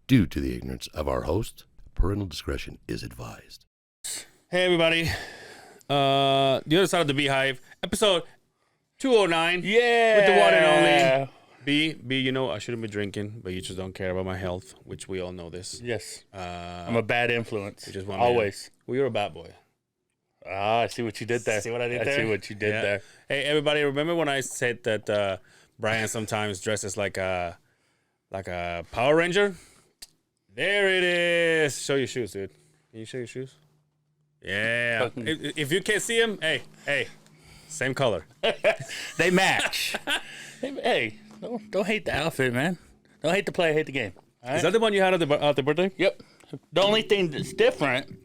Due to the ignorance of our host, parental discretion is advised. Hey, everybody. The other side of the Beehive, episode 209. Yeah. With the one and only B, you know, I shouldn't be drinking, but you just don't care about my health, which we all know this. Yes. I'm a bad influence. You just want always. Well, you're a bad boy. Ah, I see what you did there. See what I did there? I see what you did there. Hey, everybody, remember when I said that Brian sometimes dresses like a Power Ranger? There it is. Show your shoes, dude. Can you show your shoes? Yeah. If you can't see him, hey, same color. They match. Hey, don't hate the outfit, man. Don't hate the play, hate the game. Right? Is that the one you had at the birthday? Yep. The only thing that's different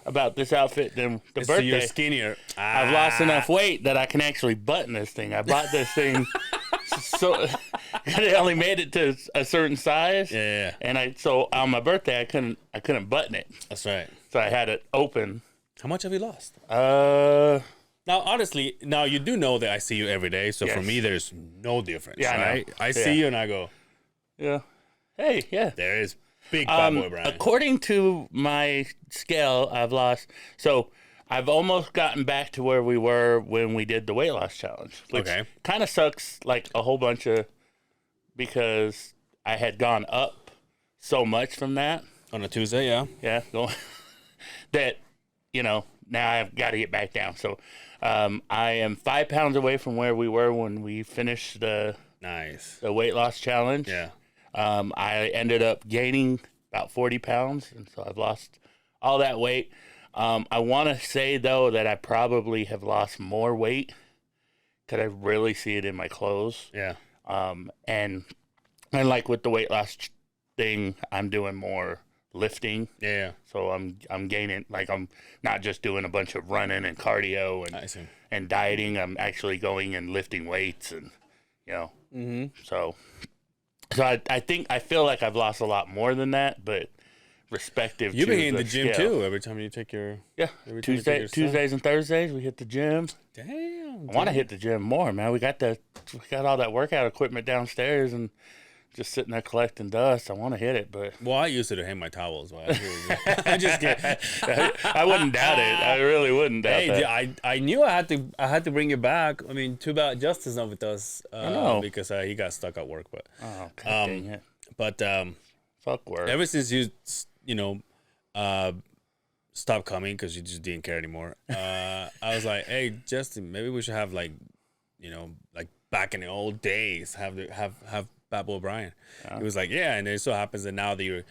about this outfit than the birthday, so you're skinnier. I've lost enough weight that I can actually button this thing. I bought this thing so it only made it to a certain size. Yeah. And so on my birthday I couldn't button it. That's right. So I had it open. How much have you lost? Now honestly, you do know that I see you every day, so yes. For me there's no difference. Yeah, right? I see you and I go, yeah. Hey, yeah. there is big bad boy Brian. According to my scale, I've lost. So I've almost gotten back to where we were when we did the weight loss challenge, which kind of sucks, like a whole bunch of, because I had gone up so much from that On a Tuesday, yeah. Yeah, that now I've got to get back down. So I am 5 pounds away from where we were when we finished the weight loss challenge. Yeah. I ended up gaining about 40 pounds, and so I've lost all that weight. I want to say, though, that I probably have lost more weight because I really see it in my clothes. Yeah. And like with the weight loss thing, I'm doing more lifting. Yeah. So I'm gaining, like I'm not just doing a bunch of running and cardio and dieting. I'm actually going and lifting weights and, Mm-hmm. So I feel like I've lost a lot more than that, but respective You've to been in the gym scale. too every time you take your Tuesdays and Thursdays we hit the gym. Damn. I want to hit the gym more, man. We got all that workout equipment downstairs and just sitting there collecting dust. I want to hit it, but I used to hang my towels. I just kidding. I wouldn't doubt it. I really wouldn't doubt that. I knew I had to bring you back. I mean, too bad Justin's not with us because he got stuck at work. But dang it. But fuck work. Ever since you stopped coming because you just didn't care anymore, I was like, hey, Justin, maybe we should have like back in the old days, have Bad Boy Brian. He was like, yeah, and it so happens that now that you're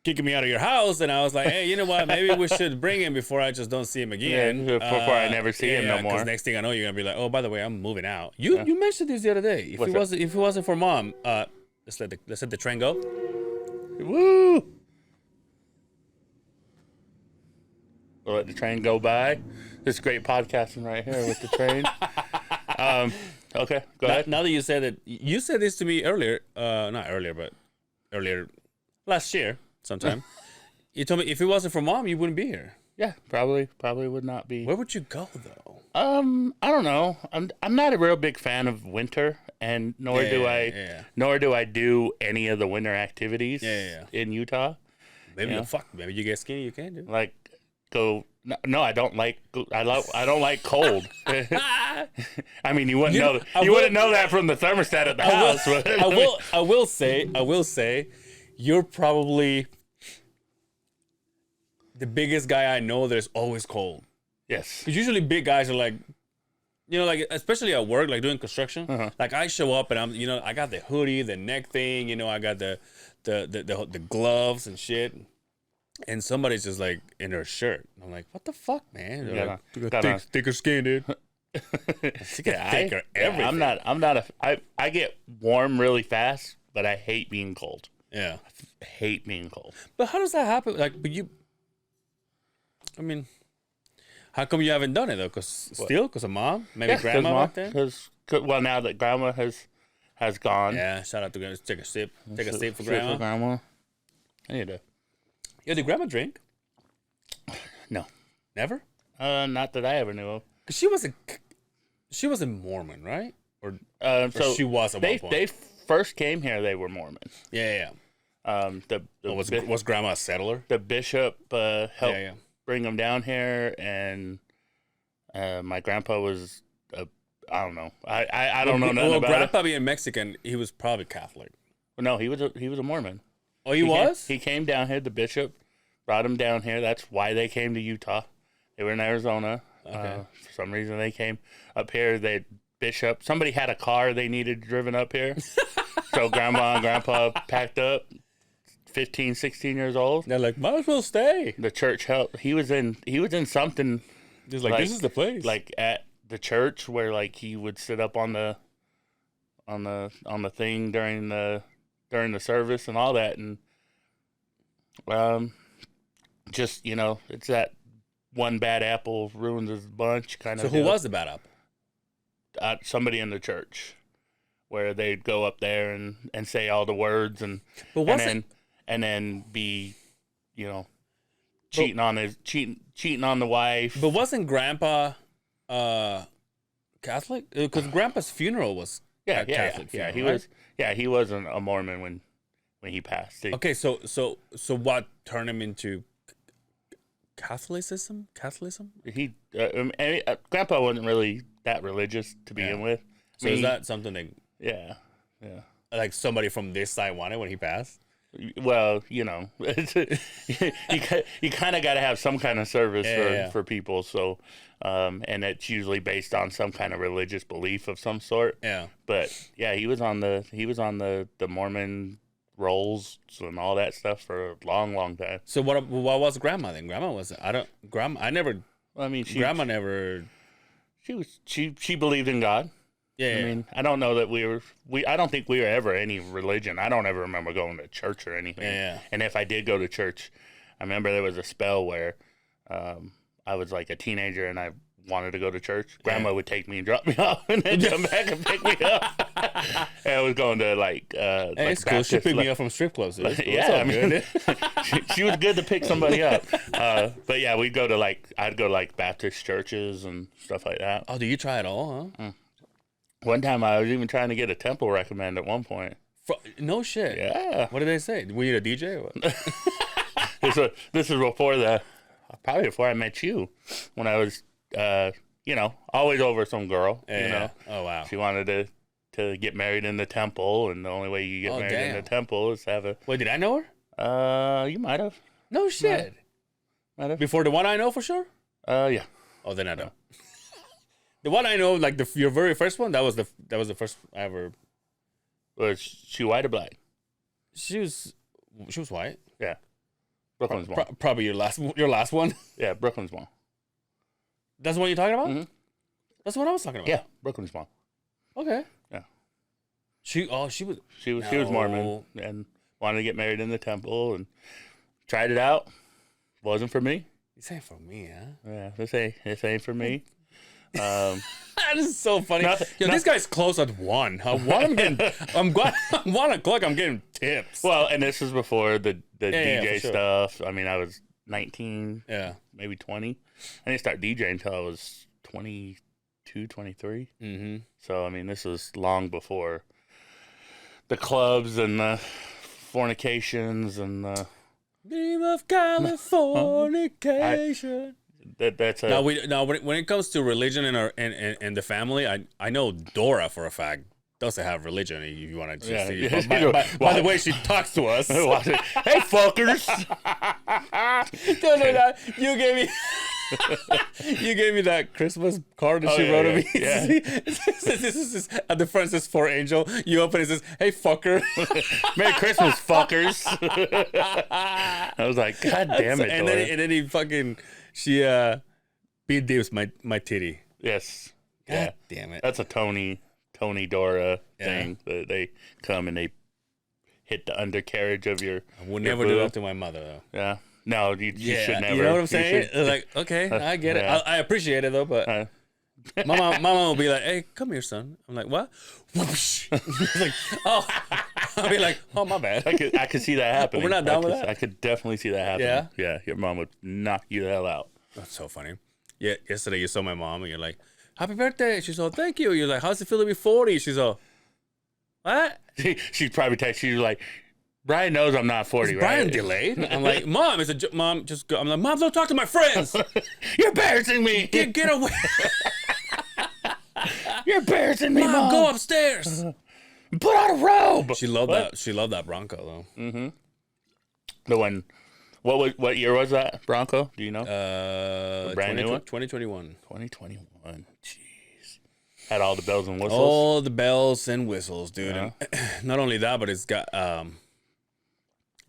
kicking me out of your house, and I was like, hey, you know what? Maybe we should bring him before I just don't see him again. Yeah, before I never see him no more. Because next thing I know, you're gonna be like, oh, by the way, I'm moving out. You mentioned this the other day. If it wasn't for Mom, let's let the train go. Woo! We'll let the train go by. This great podcasting right here with the train. Okay, go ahead. Now that you said it, you said this to me earlier, not earlier, but earlier last year sometime. You told me if it wasn't for Mom, you wouldn't be here. Yeah, probably would not be. Where would you go though? I don't know. I'm not a real big fan of winter, and nor do I do any of the winter activities in Utah. Maybe maybe you get skinny, you can do. Like go. No, I don't like cold. I mean, you wouldn't know. You wouldn't know that from the thermostat at the house. I will say, you're probably the biggest guy I know that's always cold. Yes. Because usually big guys are like, like especially at work, like doing construction. Uh-huh. Like I show up and I'm, I got the hoodie, the neck thing. I got the gloves and shit. And somebody's just like in their shirt. I'm like, what the fuck, man? Thicker skin, dude. Thicker everything. I get warm really fast, but I hate being cold. Yeah. I hate being cold. But how does that happen? Like, how come you haven't done it though? Because of Mom? Maybe Grandma back there? Well, now that Grandma has gone. Yeah, shout out to Grandma. Take a sip. Take a sip for Grandma. I need to. Yo, did Grandma drink? No. Never? Not that I ever knew of. Cause she was a Mormon, right? Or so she was at one point. They first came here. They were Mormon. Yeah. Was Grandma a settler? The bishop helped Yeah. bring him down here, and my grandpa was I don't know. I don't know nothing about Grandpa it. being Mexican, he was probably Catholic. No, he was a Mormon. Oh, he was? He came down here. The bishop brought him down here. That's why they came to Utah. They were in Arizona. Okay. For some reason, they came up here. Somebody had a car they needed driven up here. So Grandma and Grandpa packed up, 15, 16 years old. They're like, might as well stay. The church helped. He was in something. He's like, this is the place. Like at the church where like he would sit up on the thing during the service and all that, and just it's that one bad apple ruins his bunch kind of. So who was the bad apple? Somebody in the church, where they'd go up there and say all the words and then be cheating on the wife. But wasn't Grandpa Catholic? Because Grandpa's funeral was Catholic. Yeah, he right? was. Yeah, he wasn't a Mormon when he passed. Okay, so what turned him into Catholicism? He Grandpa wasn't really that religious to begin with. So is that something that Yeah. like somebody from this side wanted when he passed? Well, you kind of got to have some kind of service for people. So, and it's usually based on some kind of religious belief of some sort. Yeah. But yeah, he was on the Mormon rolls and all that stuff for a long, long time. So what was Grandma then? Grandma was Grandma never. She believed in God. Yeah. I mean, I don't know that I don't think we were ever any religion. I don't ever remember going to church or anything. Yeah. And if I did go to church, I remember there was a spell where I was like a teenager and I wanted to go to church. Grandma would take me and drop me off and then come back and pick me up. And I was going to it's cool. She picked me up from strip clubs. Cool. Yeah, I mean, she was good to pick somebody up. But yeah, I'd go to Baptist churches and stuff like that. Oh, do you try it all, huh? One time I was even trying to get a temple recommend at one point. No shit. Yeah. What did they say? Were you a DJ or what? This is probably before I met you, when I was, always over some girl. Yeah. Oh, wow. She wanted to get married in the temple, and the only way you get married in the temple is to have a... Wait, did I know her? You might have. No shit. Might have. Before the one I know for sure? Yeah. Oh, then I don't. The one I know, like your very first one, that was the first I ever. Was she white or black? She was white. Yeah. Brooklyn's one. Probably your last one. Yeah, Brooklyn's one. That's the one you're talking about? Mm-hmm. That's what I was talking about. Yeah, Brooklyn's one. Okay. Yeah. She was She was Mormon and wanted to get married in the temple and tried it out. Wasn't for me. This ain't for me, huh? Yeah, this ain't for me. This is so funny. This guy's close at 1. I'm 1 o'clock. I'm getting tips. Well, and this is before the DJ sure. stuff. I mean, I was 19, maybe 20. I didn't start DJing until I was 22, 23. Mm-hmm. So, I mean, this was long before the clubs and the fornications and the Dream of Californication. That's Now when it comes to religion and the family, I know Dora for a fact doesn't have religion. If you want to see, by the way she talks to us. Hey fuckers! Don't do that. You gave me that Christmas card that she wrote to me. Yeah. This is at the front says for Angel. You open it, says, "Hey fucker, Merry Christmas, fuckers." I was like, God damn it! And then he fucking. She beat dips my titty. Yes. God damn it. That's a Tony Dora thing. They come and they hit the undercarriage of your. I would never do that to my mother though. Yeah. No, you should never. You know what I'm saying? Like, okay, I get it. I appreciate it though, but my mom will be like, "Hey, come here, son." I'm like, "What?" Whoosh. Like, oh, I'll be like, "Oh, my bad." I could see that happening. We're not done with that. I could definitely see that happening. Yeah. Your mom would knock you the hell out. That's so funny. Yeah, yesterday you saw my mom and you're like, "Happy birthday!" She's all, "Thank you." You're like, "How's it feel to be 40?" She's all, "What?" She'd probably text you like, Brian knows I'm not 40, right? Brian delayed. I'm like, Mom, Mom, just go. I'm like, Mom, don't talk to my friends. You're embarrassing me. Get away. You're embarrassing me, Mom. Go upstairs. Put on a robe. She loved that. She loved that Bronco though. Mm-hmm. The one. What year was that Bronco? Do you know? Brand new one. 2021. 2021. Jeez. Had all the bells and whistles. All the bells and whistles, dude. Yeah. And not only that, but it's got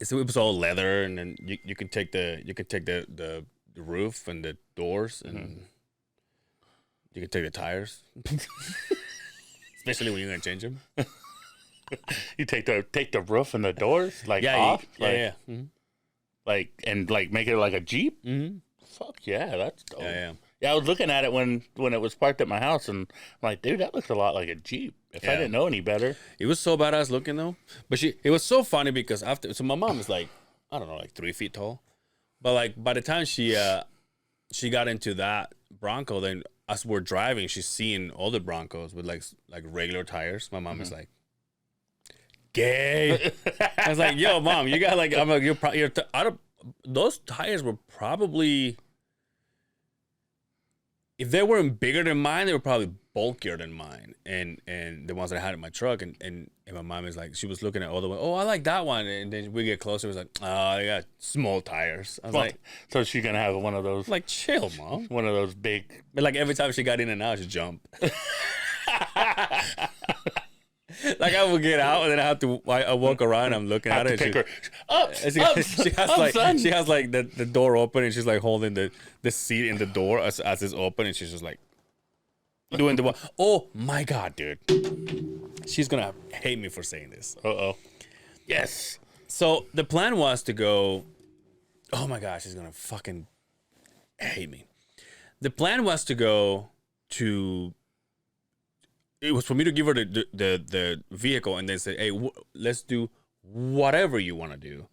it was all leather, and then you can take the roof and the doors, and you can take the tires, especially when you're gonna change them. You take the roof and the doors off. Yeah. Mm-hmm. Like make it like a Jeep. Mm-hmm. Fuck yeah, that's dope. Yeah. Yeah, I was looking at it when it was parked at my house, and I'm like, dude, that looks a lot like a Jeep. If I didn't know any better. It was so badass looking though. But it was so funny because so my mom is like, I don't know, like 3 feet tall. But like by the time she got into that Bronco, then as we're driving, she's seeing all the Broncos with like regular tires. My mom is like, gay. I was like, yo, Mom, you got like, I'm like, you're out of those tires were probably, if they weren't bigger than mine, they were probably bulkier than mine, and the ones that I had in my truck, and my mom is like, she was looking at all the way, oh, I like that one, and then we get closer, it was like, oh, they got small tires. I was like, so she's gonna have one of those, like, chill, Mom. One of those big, but like every time she got in and out, she jumped. Like I would get out and then I walk around and I'm looking at her. Pick her She has like the door open and she's like holding the seat in the door as it's open, and she's just like doing the oh my God, dude. She's gonna hate me for saying this. Uh-oh. Yes. So the plan was to go, oh my gosh, she's gonna fucking hate me. The plan was to go to, it was for me to give her the vehicle and then say, hey, let's do whatever you want to do,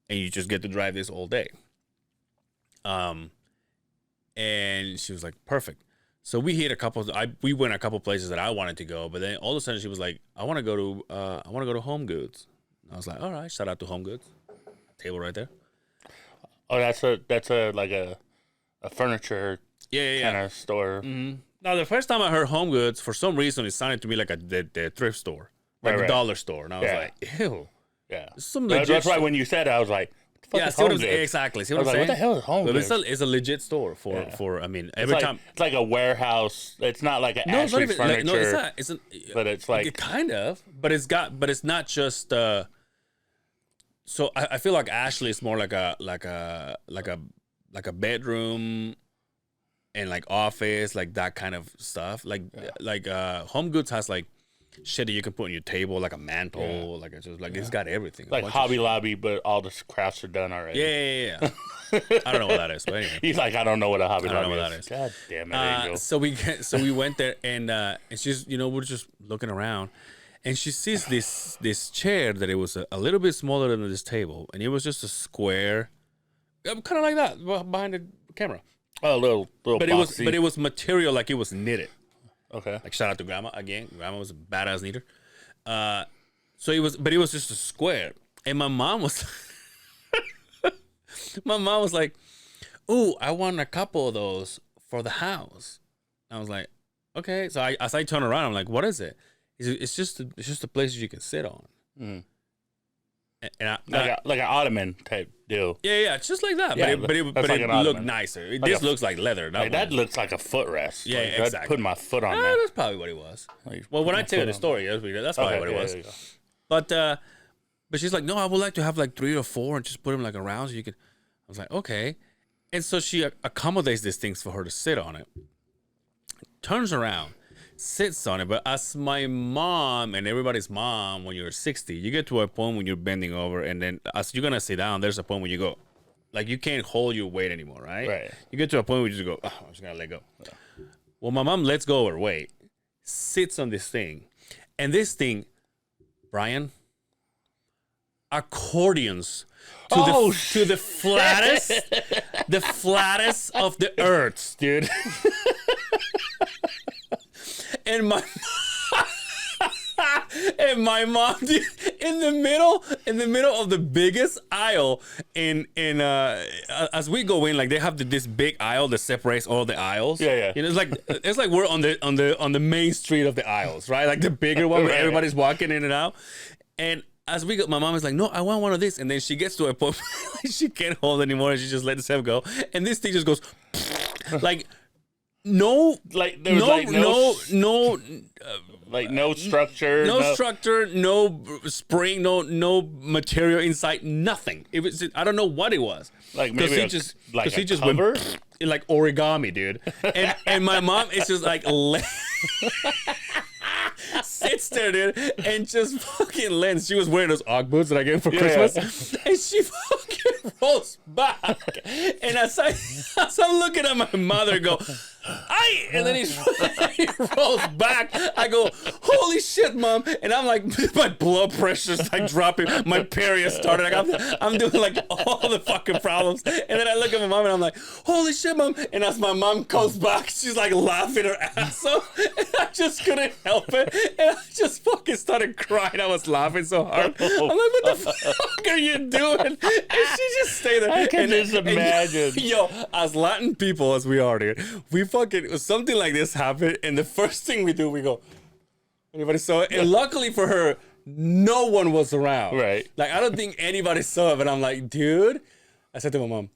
and you just get to drive this all day. And she was like, perfect. So we hit we went a couple places that I wanted to go, but then all of a sudden she was like, I want to go to Home Goods. I was like, all right, shout out to Home Goods. Table right there. Oh, that's a like a furniture kind of store. Mm-hmm. Now, the first time I heard Home Goods, for some reason, it sounded to me like the thrift store, like a dollar store. And I was like, ew. Yeah. That's why when you said it, I was like, what the fuck is Home Goods? Exactly. See what I'm saying? What the hell is Home Goods? It's a legit store for I mean, every time. It's like a warehouse. It's not like an Ashley's furniture. No, it's not. But it's like. Kind of. But it's not just. So I feel like Ashley is more like a bedroom and like office, like that kind of stuff. Like Home Goods has like shit that you can put on your table, like a mantle, like it's got everything. Like Hobby Lobby, but all the crafts are done already. Yeah. I don't know what that is, but anyway. He's like, I don't know what a Hobby Lobby is. That is. God damn it, Angel. So we went there and she's, we're just looking around. And she sees this chair that it was a little bit smaller than this table, and it was just a square, kind of like that behind the camera. Oh, a little. But it was material, like it was knitted. Okay. Like shout out to Grandma again. Grandma was a badass knitter. So it was just a square, and my mom was like, "Ooh, I want a couple of those for the house." I was like, "Okay." So as I turn around, I'm like, "What is it?" It's just a place you can sit on. Mm. And like an ottoman type deal. Yeah, it's just like that. Yeah, but it looked nicer. This looks like leather. That looks like a footrest. Yeah, like, exactly. I'd put my foot on that. That's probably what it was. Well, when I tell you the story, that's probably what it was. But she's like, no, I would like to have like 3 or 4 and just put them like around so you can. I was like, okay. And so she accommodates these things for her to sit on it. Turns around. Sits on it, but as my mom and everybody's mom, when you're 60, you get to a point when you're bending over, and then as you're gonna sit down, there's a point where you go, like you can't hold your weight anymore, right? Right. You get to a point where you just go, oh, I'm just gonna let go. Yeah. Well, my mom lets go of her weight, sits on this thing, and this thing, Brian, accordions to the flattest, the flattest of the earths, dude. And my mom, dude, in the middle of the biggest aisle as we go in, like they have this big aisle that separates all the aisles. Yeah. You know, it's like we're on the main street of the aisles, right? Like the bigger one where everybody's walking in and out. And as we go, my mom is like, no, I want one of these. And then she gets to a point where she can't hold anymore, and she just lets him go. And this thing just goes like no, like there was no like no structure, no structure, no spring, no material inside, nothing. It was, I don't know what it was. Like maybe he just cover? went like origami, dude. And my mom is just like sits there, dude, and just fucking lands. She was wearing those Ugg boots that I gave her for Christmas, and she fucking rolls back. And as I'm looking at my mother, go, "Aye!" And then he rolls back. I go, "Holy shit, mom!" And I'm like, my blood pressure's like dropping. My period started. Like I'm doing like all the fucking problems. And then I look at my mom and I'm like, "Holy shit, mom!" And as my mom comes back, she's like laughing her ass off. And I just couldn't help it. And I just fucking started crying. I was laughing so hard. I'm like, "What the fuck are you doing?" And she just stayed there. I can just imagine. Yo, as Latin people as we are, dude, we fucking, something like this happened, and the first thing we do, we go, anybody saw it? And luckily for her, no one was around. Right. Like, I don't think anybody saw it, but I'm like, dude, I said to my mom,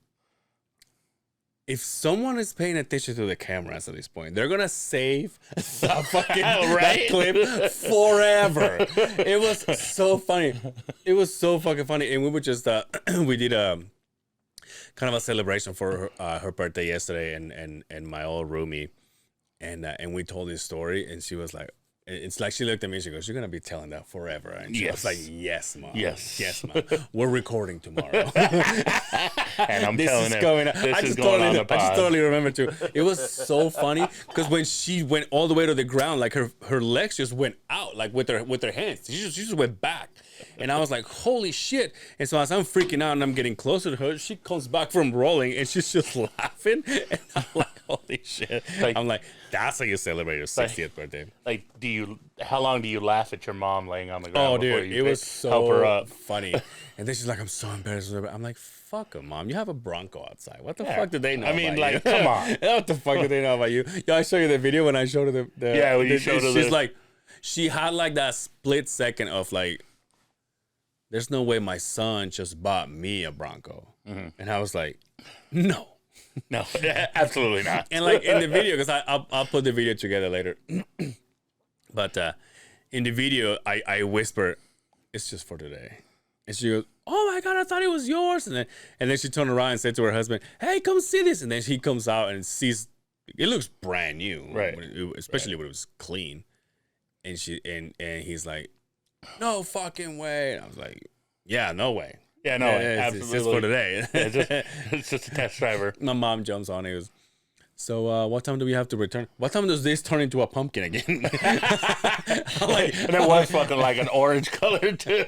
if someone is paying attention to the cameras at this point, they're gonna save the fucking that clip forever. It was so funny. It was so fucking funny. And we were just we did a kind of a celebration for her birthday yesterday, and my old roomie, and we told this story, and she was like, it's like she looked at me and she goes, "You're gonna be telling that forever." And she was like, "Yes, mom. Yes, mom. We're recording tomorrow." And I'm telling her, I just totally remember too. It was so funny because when she went all the way to the ground, like her legs just went out, like with her hands. She just went back. And I was like, holy shit. And so as I'm freaking out and I'm getting closer to her, she comes back from rolling and she's just laughing. And I'm like, holy shit. Like, I'm like, that's how you celebrate your 60th birthday. Like, how long do you laugh at your mom laying on the ground? Oh, dude, it was so help her up? Funny. And then she's like, I'm so embarrassed. I'm like, fuck them, mom. You have a Bronco outside. What the fuck did they know about you? Come on. What the fuck did they know about you? Yo, I show you the video when I showed her when you showed her she's like, she had like that split second of like, there's no way my son just bought me a Bronco. Mm-hmm. And I was like, no, absolutely not. And like in the video, because I'll put the video together later. But in the video, I whisper, "It's just for today." And she goes, "Oh my God, I thought it was yours." And then she turned around and said to her husband, "Hey, come see this." And then he comes out and sees, it looks brand new, right? Especially when it was clean. And he's like, "No fucking way." And I was like, "Yeah, no way." Yeah, no, absolutely. It's just for today. It's just a test driver. My mom jumps on. He goes, "So what time do we have to return? What time does this turn into a pumpkin again?" Like, and it was fucking like an orange color too.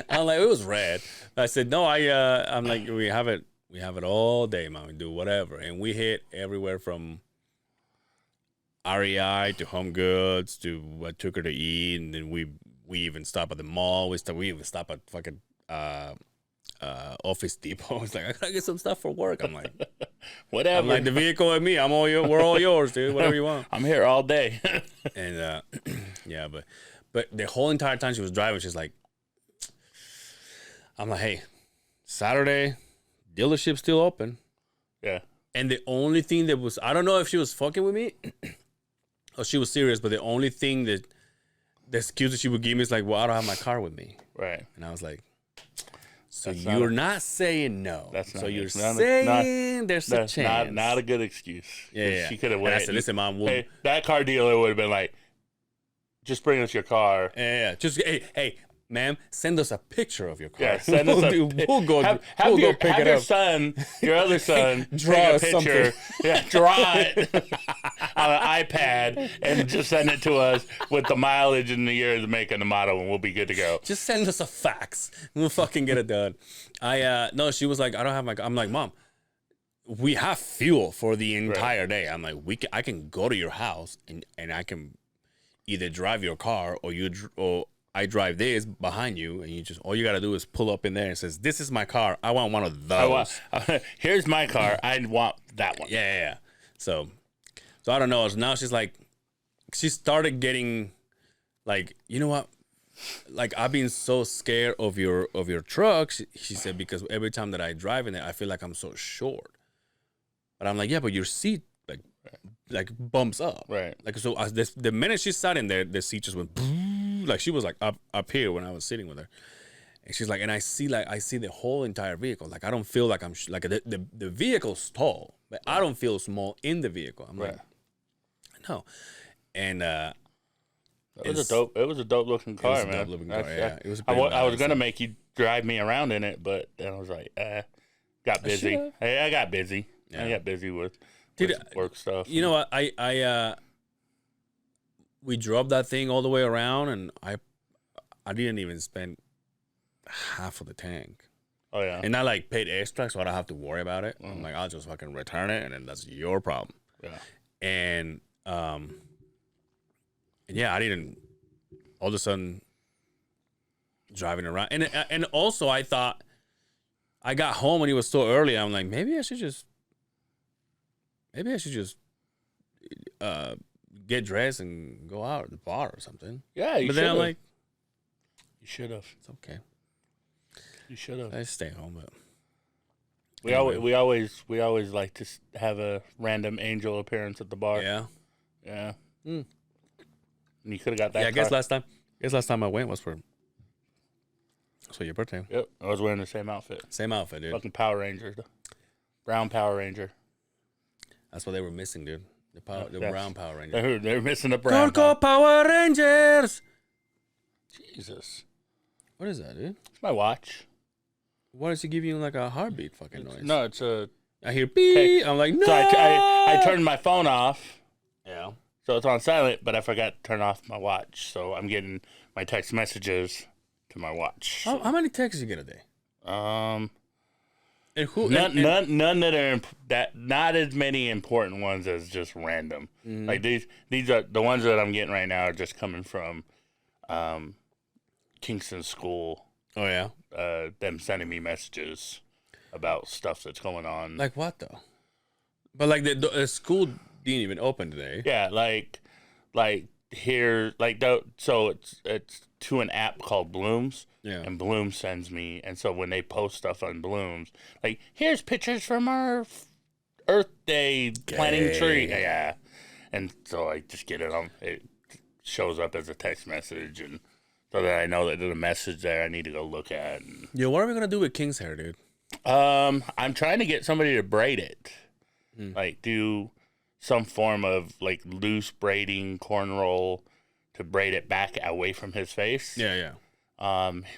I'm like, it was red. I said, "No, I'm like, we have it all day, mom. We do whatever." And we hit everywhere from REI to Home Goods to what took her to eat, and then we even stop at the mall. We even stop at fucking Office Depot. It's like, I gotta get some stuff for work. I'm like, whatever. I'm like, the vehicle and me. We're all yours, dude. Whatever you want. I'm here all day. And yeah, but the whole entire time she was driving, she's like, I'm like, hey, Saturday, dealership still open. Yeah. And the only thing that was, I don't know if she was fucking with me or she was serious, but the only thing that the excuse that she would give me is like, well, I don't have my car with me. Right. And I was like, so you're not saying no. That's not, so you're saying there's a chance. Not a good excuse. Yeah. She could have waited. I said, listen, mom, hey, that car dealer would have been like, just bring us your car. Yeah. Just, hey, ma'am, send us a picture of your car. Yeah, send us we'll go pick have it your up. son, your other son, draw take a picture. Something. Yeah, draw it on an iPad and just send it to us with the mileage and the year, the make and the model, and we'll be good to go. Just send us a fax. We'll fucking get it done. No, she was like, I don't have my. I'm like, mom, we have fuel for the entire day. I'm like, I can go to your house and I can. either drive your car or I drive this behind you, and you just all you gotta do is pull up in there and says, "This is my car. I want one of those." Here's my car. I want that one. Yeah. So I don't know. Now she's like, she started getting like, you know what? Like, I've been so scared of your truck. She said, because every time that I drive in there, I feel like I'm so short. But I'm like, yeah, but your seat like bumps up. Right. Like, so the minute she sat in there, the seat just went like she was like up here when I was sitting with her. And she's like, and I see the whole entire vehicle. Like, I don't feel like I'm like the vehicle's tall, but I don't feel small in the vehicle. I'm like, no. And it was a dope looking car, man. Yeah. It was. I was gonna make you drive me around in it, but then I was like, got busy. I got busy. Yeah. I got busy with work stuff. You know what? I we drove that thing all the way around, and I didn't even spend half of the tank. Oh yeah. And I like paid extra, so I don't have to worry about it. I'm like, I'll just fucking return it, and then that's your problem. Yeah. And yeah, I didn't. All of a sudden, driving around, and also I thought I got home and it was so early. I'm like, maybe I should just get dressed and go out at the bar or something. Yeah, but then I'm like, you should have. It's okay. You should have. I stay home, but we always like to have a random angel appearance at the bar. Yeah. And you could have got that. Yeah, I guess last time I went was for your birthday. Yep, I was wearing the same outfit. Same outfit, dude. Fucking Power Ranger, brown Power Ranger. That's what they were missing, dude. The brown Power Ranger. They're missing the brown. Go Power Rangers! Jesus. What is that, dude? It's my watch. Why does it give you like a heartbeat fucking noise? No, it's a... I hear beep. I'm like, no! So I turned my phone off. Yeah. So it's on silent, but I forgot to turn off my watch. So I'm getting my text messages to my watch. How many texts you get a day? And who? None that are not as many important ones as just random. Mm-hmm. Like these are the ones that I'm getting right now are just coming from Kingston School. Oh yeah. Them sending me messages about stuff that's going on. Like what though? But like the school didn't even open today. Yeah, like here, so it's to an app called Blooms. Yeah. And Bloom sends me, and so when they post stuff on Blooms, like, here's pictures from our Earth Day planting tree. Yeah. And so I just get it on, it shows up as a text message, and so that I know that there's a message there I need to go look at. And, yo, what are we going to do with King's hair, dude? I'm trying to get somebody to braid it. Like, do some form of, like, loose braiding cornroll to braid it back away from his face. Yeah.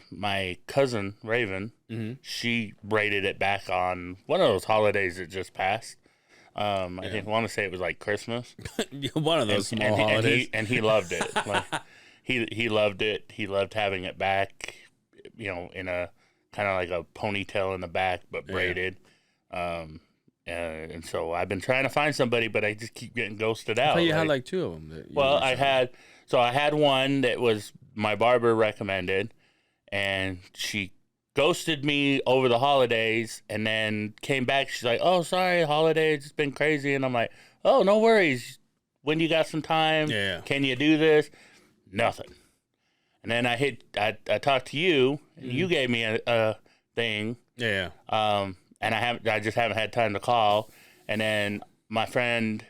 My cousin Raven, she braided it back on one of those holidays that just passed. I didn't want to say it was like Christmas. One of those small holidays. And he loved it. Like, he loved it. He loved having it back, in a kind of like a ponytail in the back, but braided. And so I've been trying to find somebody, but I just keep getting ghosted out. I thought you had like two of them. I had one that was my barber recommended, and she ghosted me over the holidays and then came back. She's like, oh, sorry, holidays, it's been crazy. And I'm like, oh, no worries. When you got some time, can you do this? Nothing. And then I talked to you, and you gave me a thing. Yeah. And I just haven't had time to call. And then my friend,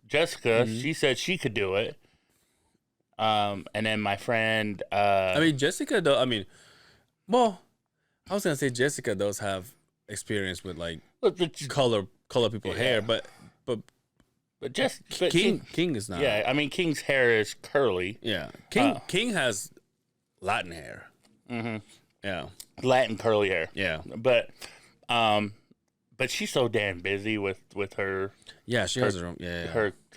Jessica, she said she could do it. And then my friend, Jessica though. Well, I was gonna say Jessica does have experience with like color people hair, but King is not. Yeah, King's hair is curly. Yeah, King has Latin hair. Mm-hmm. Yeah, Latin curly hair. Yeah, but she's so damn busy with her. Yeah, she has her own. Yeah.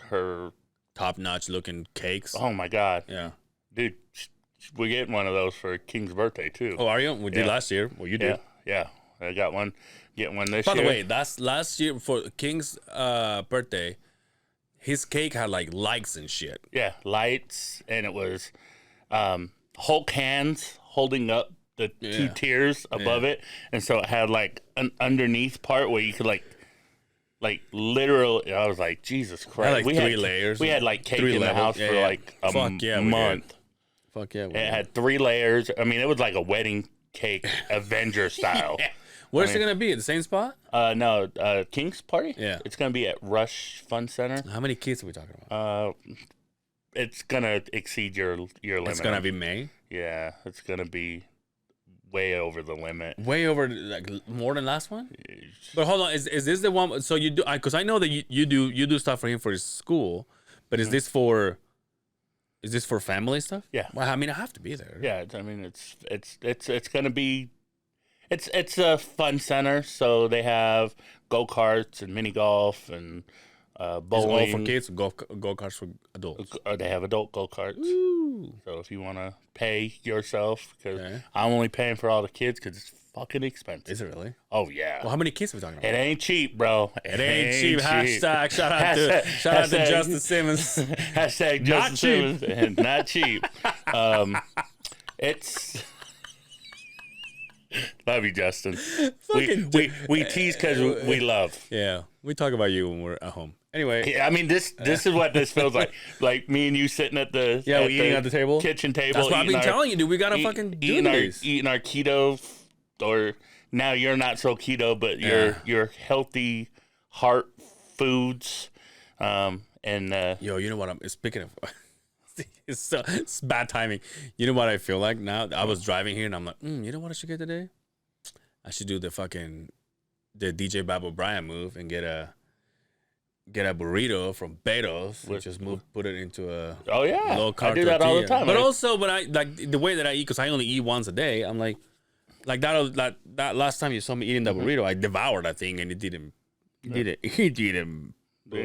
Her top-notch looking cakes. Oh my god. Yeah, dude, we're getting one of those for King's birthday too. Oh, are you? We did last year. Well, you did. Yeah. I got one. Getting one this year. By the way, that's last year for King's birthday. his cake had like lights and shit. Yeah, lights, and it was Hulk hands holding up the two tiers above it, and so it had like an underneath part where you could like literally. I was like, Jesus Christ! Like we three had layers. We had like cake three in the levels. house for like a month. Fuck yeah! It had 3 layers. I mean, it was like a wedding cake, Avenger style. Where's it gonna be? At the same spot? No, King's party. Yeah, it's gonna be at Rush Fun Center. How many kids are we talking about? It's gonna exceed your limit. It's gonna be May. Yeah, it's gonna be way over the limit. Way over, like more than last one. But hold on, is this the one? So you do? Because I know that you do stuff for him for his school, but is this for? Is this for family stuff? Yeah. Well, I mean, I have to be there. Yeah, I mean, it's gonna be. It's a fun center, so they have go-karts and mini golf and bowling. Is it all for kids? Go-karts for adults? They have adult go-karts. So if you want to pay yourself, because Okay. I'm only paying for all the kids because it's fucking expensive. Is it really? Oh, yeah. Well, how many kids are we talking about? It ain't cheap, bro. It ain't cheap. Hashtag shout out to Justin Simmons. Hashtag Justin Simmons. And not cheap. It's... Love you, Justin. We tease because we love. Yeah, we talk about you when we're at home. Anyway, I mean this is what this feels like me and you sitting at the we're eating at the table, kitchen table. That's what I've been telling you, dude. We gotta fucking do this. Eating our keto, or now you're not so keto, but your healthy heart foods, and yo, you know what? I'm speaking of. It's bad timing. You know what I feel like now? I was driving here and I'm like, you know what I should get today? I should do the DJ Bob O'Brien move and get a burrito from Beto's, just put it into a low carb I do that all the time. But also, when I like the way that I eat, because I only eat once a day, I'm like that last time you saw me eating the burrito, I devoured that thing and it didn't put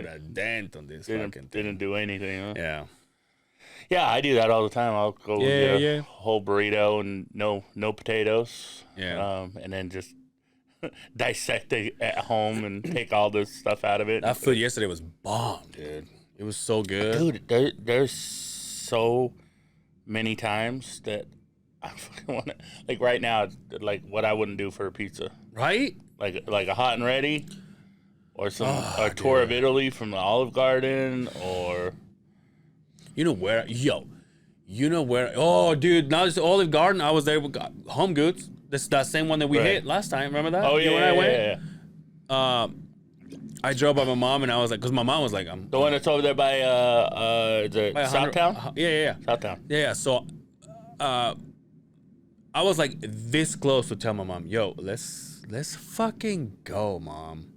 a dent on this fucking thing. Didn't do anything. Huh? Yeah. Yeah, I do that all the time. I'll go get yeah. a whole burrito and no potatoes. Yeah. And then just dissect it at home and take all this stuff out of it. That food yesterday was bomb, dude. It was so good. Dude, there's so many times that I fucking want to, like right now, like what I wouldn't do for a pizza. Right? Like a hot and ready, or a tour of Italy from the Olive Garden, or... You know where? Oh, dude, now it's the Olive Garden. I was there with Home Goods. That's that same one that we hit last time. Remember that? Oh, yeah, you and I went? yeah. I drove by my mom, and I was like, because my mom was like, the one that's over there by Southtown? Yeah. Southtown. Yeah, so I was like this close to tell my mom, yo, let's fucking go, Mom.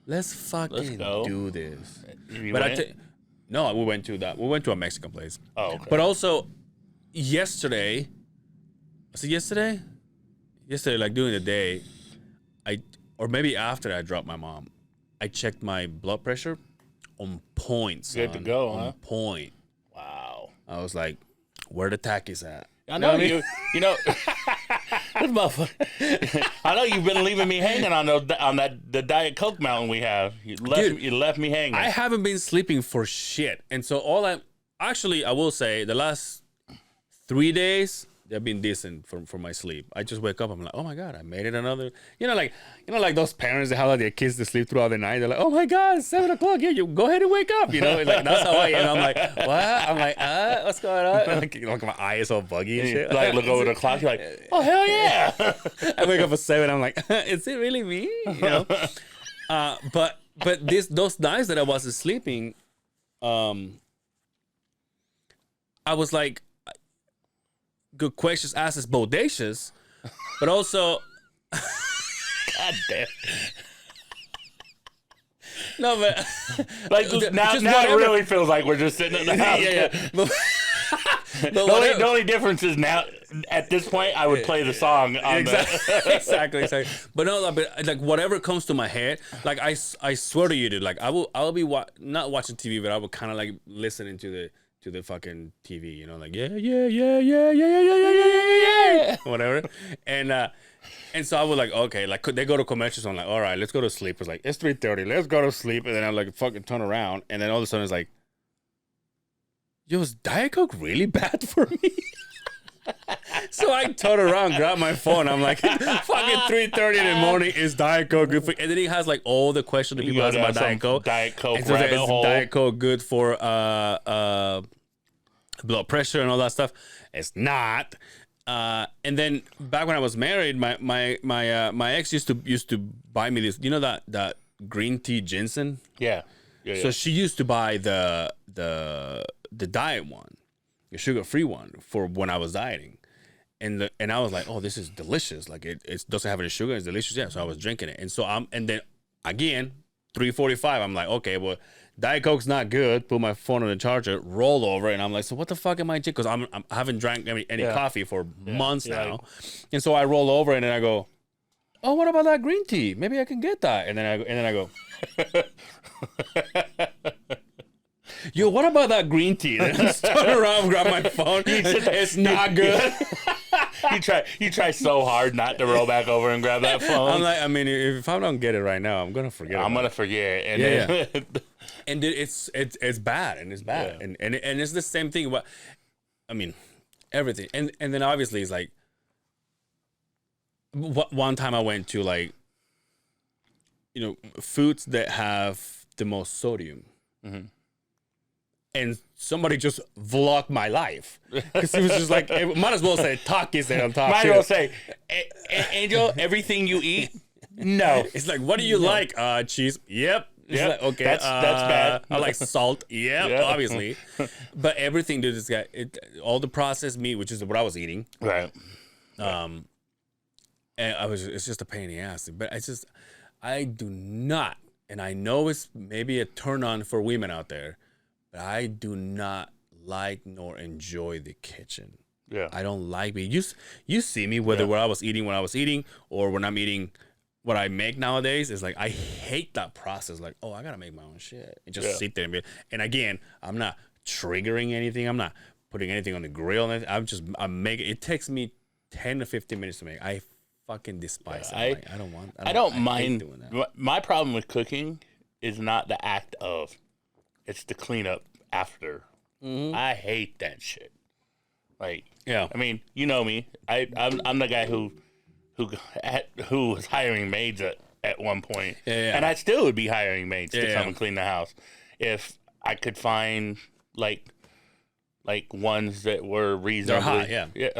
Let's fucking do this. No, we went to a Mexican place. Oh, okay. But also, yesterday, yesterday, like during the day, or maybe after I dropped my mom, I checked my blood pressure on point, son. Good to go, on point. Wow. I was like, where the tackies at? I know you know, this motherfucker. I know you've been leaving me hanging on the Diet Coke mountain we have. You left me hanging. I haven't been sleeping for shit, and so I will say the last 3 days they've been decent for my sleep. I just wake up, I'm like, oh my god, I made it another. Like those parents that have their kids to sleep throughout the night. They're like, oh my god, it's 7 o'clock. Yeah, you go ahead and wake up. Like that's how I am. I'm like, what? I'm like, what's going on? Like my eye is all buggy and shit. Like look over the clock. You're like, oh hell yeah. I wake up at 7. I'm like, is it really me? But those nights that I wasn't sleeping, I was like. Good questions asked is bodacious, but also God damn. No, but like now it really feels like we're just sitting in the house. Yeah. But the only difference is now at this point I would play the song on exactly. But no, but like whatever comes to my head, like I swear to you, dude, like I'll be not watching TV, but I will kind of like listening to the fucking TV, like yeah, whatever, and And so I was like, okay, like they go to commercials. So I'm like, all right, let's go to sleep. It's like it's 3:30. Let's go to sleep. And then I'm like, fucking turn around. And then all of a sudden it's like, yo, is Diet Coke really bad for me? So I turn around, grab my phone. I'm like, fucking 3:30 in the morning, is Diet Coke good for? And then he has like all the questions that people ask about Diet Coke. Diet Coke and so rabbit hole. Diet Coke good for blood pressure and all that stuff? It's not. And then back when I was married, my ex used to buy me this. You know that green tea ginseng? Yeah. So she used to buy the diet one, the sugar-free one for when I was dieting. And I was like, oh, this is delicious. Like it doesn't have any sugar. It's delicious. Yeah. So I was drinking it. And so and then again, 3:45, I'm like, okay, well, Diet Coke's not good. Put my phone on the charger, roll over. And I'm like, so what the fuck am I drinking? Because I haven't drank any coffee for months now. And so I roll over and then I go, oh, what about that green tea? Maybe I can get that. And then I go, yo, what about that green tea? Then I just turn around, grab my phone. It's not good. You try so hard not to roll back over and grab that phone. I'm like, I mean, if I don't get it right now, I'm gonna forget. I'm gonna forget. And then and it's bad, and it's bad, and it's the same thing. But I mean, everything, and then obviously it's like, one time I went to like, foods that have the most sodium. Mm-hmm. And somebody just vlogged my life because he was just like, might as well say Takis there on top. Might as well say, Angel, everything you eat. No, it's like, what do you like? Cheese. Yep. Yep. Like, okay, that's bad. I like salt. Yep. Obviously, but everything dude this guy, all the processed meat, which is what I was eating. Right. And it's just a pain in the ass. But I do not, and I know it's maybe a turn on for women out there. But I do not like nor enjoy the kitchen. Yeah. I don't like it. You see me whether when I was eating or when I'm eating what I make nowadays. It's like I hate that process. Like, oh, I gotta make my own shit. And just sit there and again, I'm not triggering anything. I'm not putting anything on the grill. I'm making it takes me 10 to 15 minutes to make. I fucking despise it. I don't mind doing that. My problem with cooking is not the act of. It's the cleanup after. Mm-hmm. I hate that shit. Like, I mean, you know me. I'm the guy who was hiring maids at one point, and I still would be hiring maids to come and clean the house if I could find like ones that were reasonably. They're hot, yeah.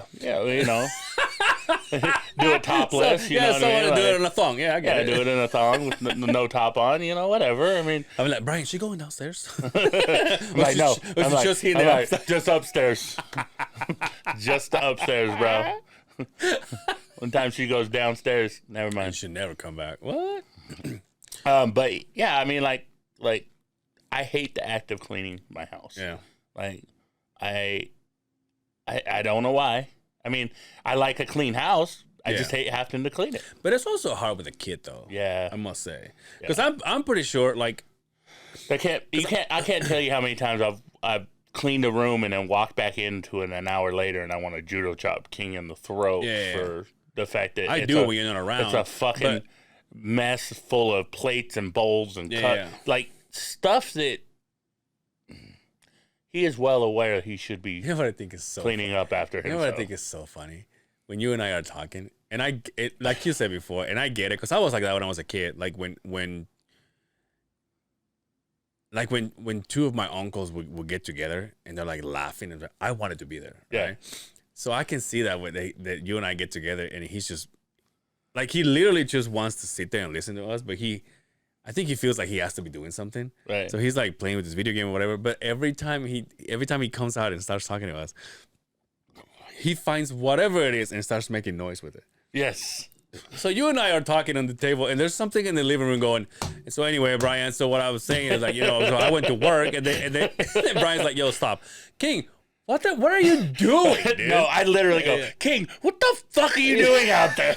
Do it topless, you know what I mean? Do it in a thong. Yeah, I get it. Do it in a thong with no top on, whatever. I mean, I'm like, Brian, she going downstairs? like, no. Just upstairs. Just upstairs, bro. One time she goes downstairs. Never mind. You should never come back. What? But yeah, I mean, like I hate the act of cleaning my house. Yeah. Like, I don't know why. I mean, I like a clean house. I just hate having to clean it. But it's also hard with a kid, though. Yeah, I must say, because I'm pretty sure, like, I can't tell you how many times I've cleaned a room and then walked back into it an hour later and I want to judo chop King in the throat for the fact that I do it when you're not around. It's a fucking mess full of plates and bowls and like stuff that. He is well aware he should be what I think is so cleaning up after himself. You know what I think is so funny? When you and I are talking, and like you said before, and I get it, because I was like that when I was a kid. Like when two of my uncles would get together, and they're like laughing, and I wanted to be there. Right? So I can see that when that you and I get together, and he's just, like, he literally just wants to sit there and listen to us, but I think he feels like he has to be doing something. Right. So he's like playing with his video game or whatever. But every time he comes out and starts talking to us, he finds whatever it is and starts making noise with it. Yes. So you and I are talking on the table, and there's something in the living room going. And so anyway, Brian. So what I was saying is, like, so I went to work, and then Brian's like, "Yo, stop, King. What are you doing, dude?" No, I literally go, "King, what the fuck are you doing out there?"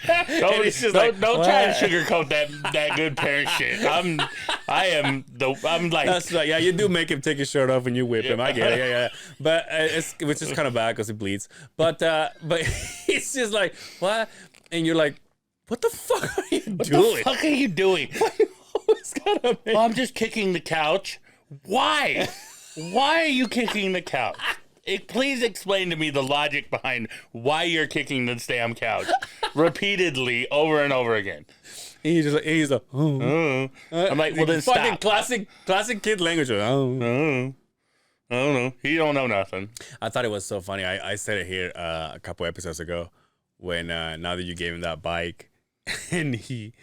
Don't try to sugarcoat that good parent shit. I'm like, that's right. Yeah, you do make him take his shirt off when you whip him. I get it. Yeah. But which is kind of bad because he bleeds. But it's just like, what? and you're like, what the fuck are you What doing? the fuck are you doing? Why you always gotta make... Well, I'm just kicking the couch. Why? Why are you kicking the couch? Please explain to me the logic behind why you're kicking the damn couch repeatedly over and over again. He's like, oh. I'm like, well, then fucking stop. classic kid language. Oh. I don't know. He don't know nothing. I thought it was so funny. I said it here a couple episodes ago when now that you gave him that bike, and he's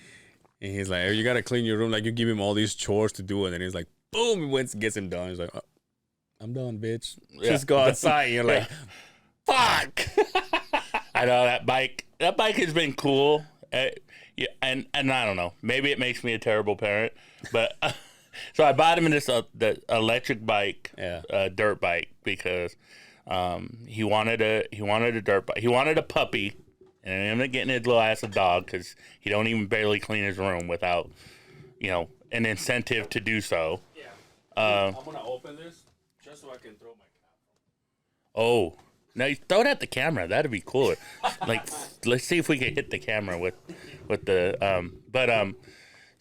like, oh, you gotta clean your room. Like you give him all these chores to do, and then he's like, boom, he went and gets him done. He's like, oh, I'm done, bitch. Just go outside. And you're like, fuck. I know that bike. That bike has been cool. Yeah, and I don't know. Maybe it makes me a terrible parent, but so I bought him this the electric bike, dirt bike, because he wanted a dirt bike. He wanted a puppy, and I ended up getting his little ass a dog because he don't even barely clean his room without, an incentive to do so. Yeah. I'm gonna open this just so I can throw my cat. Oh. Now you throw it at the camera. That'd be cooler. Like, let's see if we can hit the camera with the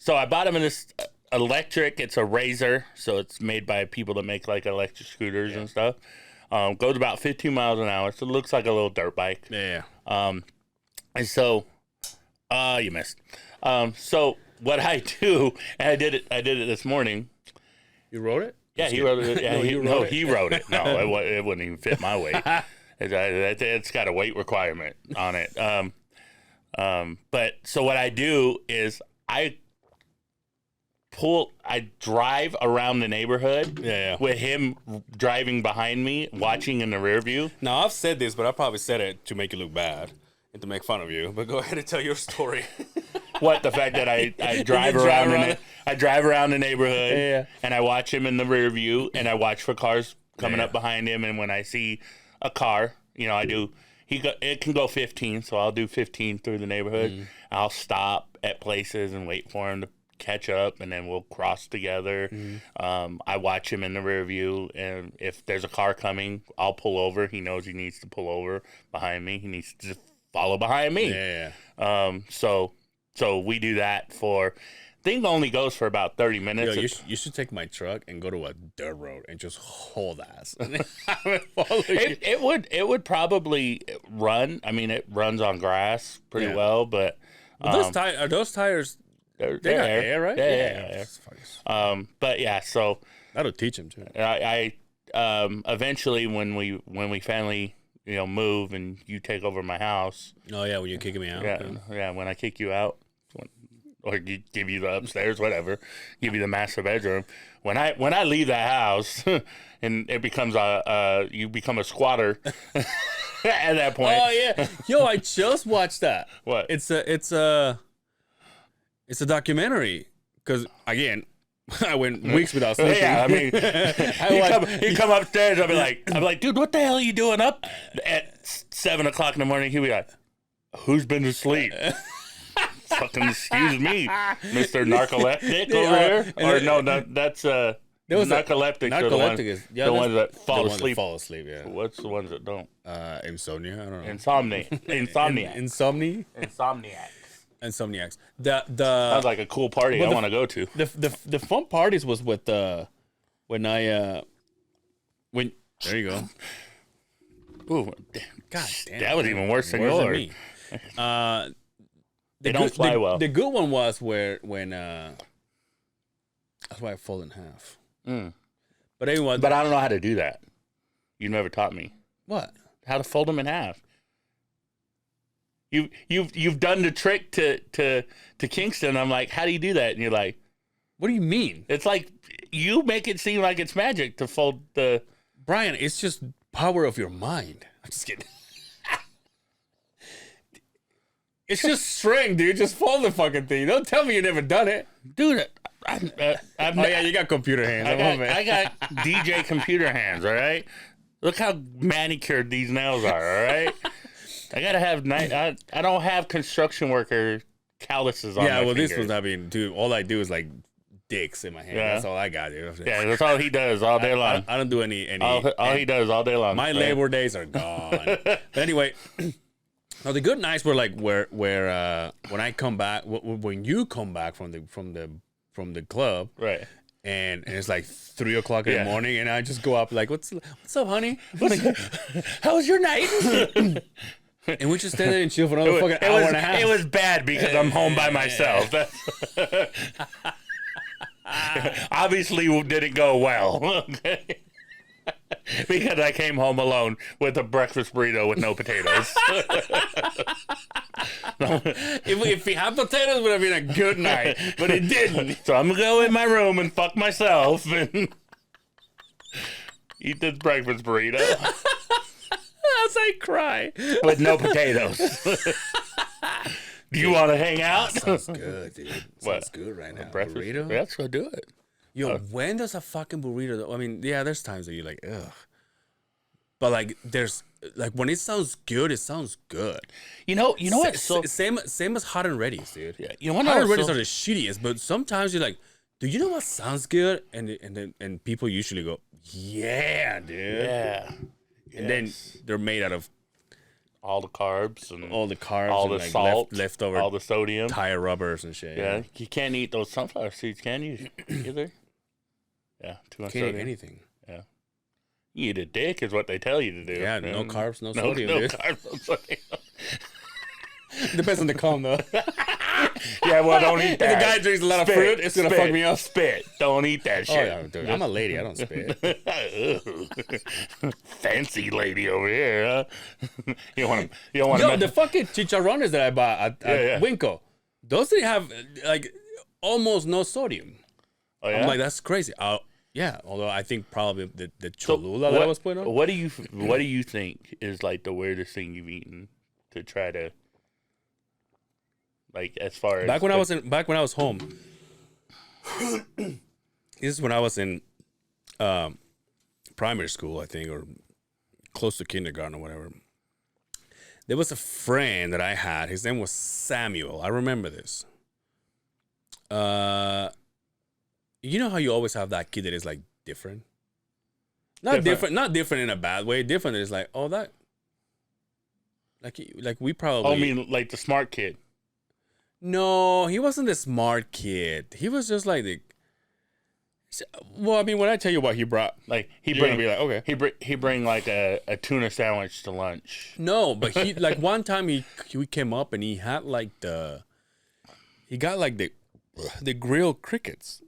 So I bought him in this electric. It's a Razor, so it's made by people that make like electric scooters and stuff. Goes about 15 miles an hour, so it looks like a little dirt bike. Yeah. And so, you missed. So what I do, and I did it this morning. You wrote it? Yeah, he wrote it. Yeah, he wrote it. No, it wouldn't even fit my weight. It's got a weight requirement on it. But so what I do is I drive around the neighborhood with him driving behind me, watching in the rear view. Now, I've said this, but I probably said it to make you look bad and to make fun of you. But go ahead and tell your story. What, the fact that I drive around I drive around the neighborhood and I watch him in the rear view and I watch for cars coming up behind him, and when I see a car, I do. It can go 15, so I'll do 15 through the neighborhood. I'll stop at places and wait for him to catch up, and then we'll cross together. I watch him in the rear view, and if there's a car coming, I'll pull over. He knows he needs to pull over behind me. He needs to follow behind me. So we do that for. Thing only goes for about 30 minutes. Yo, you should take my truck and go to a dirt road and just hold ass. It would probably run. I mean, it runs on grass pretty well, but are those tires? They got air, right? Yeah. But yeah, so that'll teach him too. I eventually when we finally move and you take over my house. Oh yeah, when you're kicking me out. Yeah. When I kick you out. Or give you the upstairs, whatever. Give you the master bedroom. When I leave that house, and it becomes you become a squatter at that point. Oh yeah, yo, I just watched that. What? It's a documentary. Because again, I went weeks without sleeping. Yeah, I mean, he'd come upstairs. I'd be like, dude, what the hell are you doing up at 7 o'clock in the morning? He'd be like, who's been asleep? Fucking excuse me, Mr. Narcoleptic over here. Or no, that's narcoleptic. Narcoleptic is the ones that fall asleep. Fall asleep. Yeah. What's the ones that don't? Insomnia. I don't know. Insomniacs. Insomniacs. Sounds like a cool party I want to go to. The fun parties was with when there you go. Ooh, God damn, that was even worse than yours. They don't fly well. The good one was when that's why I fold in half. But anyway, but I don't know how to do that. You never taught me. What? How to fold them in half. You've done the trick to Kingston. I'm like, how do you do that? And you're like, what do you mean? It's like you make it seem like it's magic to fold the. Brian, it's just power of your mind. I'm just kidding. It's just string, dude. Just fold the fucking thing. Don't tell me you never done it, dude. Yeah, you got computer hands. I got DJ computer hands. All right. Look how manicured these nails are. All right. I gotta have I don't have construction worker calluses on. Yeah, my this fingers. was dude. All I do is like dicks in my hand. Yeah. That's all I got, dude. Yeah, that's all he does all day long. I don't do any. All he does all day long. My labor days are gone. But anyway. Now the good nights were like where when I come back, when you come back from the club, Right. and it's like 3 o'clock in the morning, and I just go up like, what's up, honey? How was your night? And we just stand there and chill for another fucking hour and a half. It was bad because I'm home by myself. Obviously, didn't go well. Okay. Because I came home alone with a breakfast burrito with no potatoes. If he had potatoes, it would have been a good night, but it didn't. So I'm gonna go in my room and fuck myself and eat this breakfast burrito As I cry. with no potatoes. Do you want to hang out? Sounds good, dude. What? Sounds good right now. Breakfast Burrito? Yeah, let's go do it. Yo, when does a fucking burrito? I mean, yeah, there's times that you're like, ugh. But like, there's like when it sounds good, it sounds good. You know what? So Same as hot and ready's, dude. yeah, you want Hot to and ready's are the shittiest, but sometimes you're like, do you know what sounds good? And people usually go, yeah, dude. Yeah. And then they're made out of All the carbs and all the carbs, all and the like salt, leftover all the sodium. tire rubbers and shit. Yeah, you can't eat those sunflower seeds, can you? Either. Yeah, too much Can't eat sodium. anything. Yeah, you eat a dick is what they tell you to do. Yeah, no carbs, no sodium, no dude. carbs, no sodium. Depends on the cum, though. Yeah, well, don't eat that. If the guy drinks a lot of fruit, it's gonna fuck me up. Spit. Don't eat that Oh, shit. yeah, dude, I'm a lady. I don't spit. Fancy lady over here, huh? You want to? Yo, the fucking chicharrones that I bought at Winco, those didn't have like almost no sodium. Oh, yeah? I'm like, that's crazy. Yeah, although I think probably the Cholula that I was putting on. What do you think is like the weirdest thing you've eaten to try to like as far as Back when I was home. This is when I was in primary school, I think, or close to kindergarten or whatever. There was a friend that I had. His name was Samuel. I remember this. You know how you always have that kid that is like different? Not different in a bad way. Different is like, oh, that like we probably. Oh, I mean, like the smart kid. No, he wasn't the smart kid. He was just like the. Well, I mean, when I tell you what he brought, Like you're gonna be like, okay. he bring like a tuna sandwich to lunch. No, but he like one time he came up and he had like he got like the grilled crickets,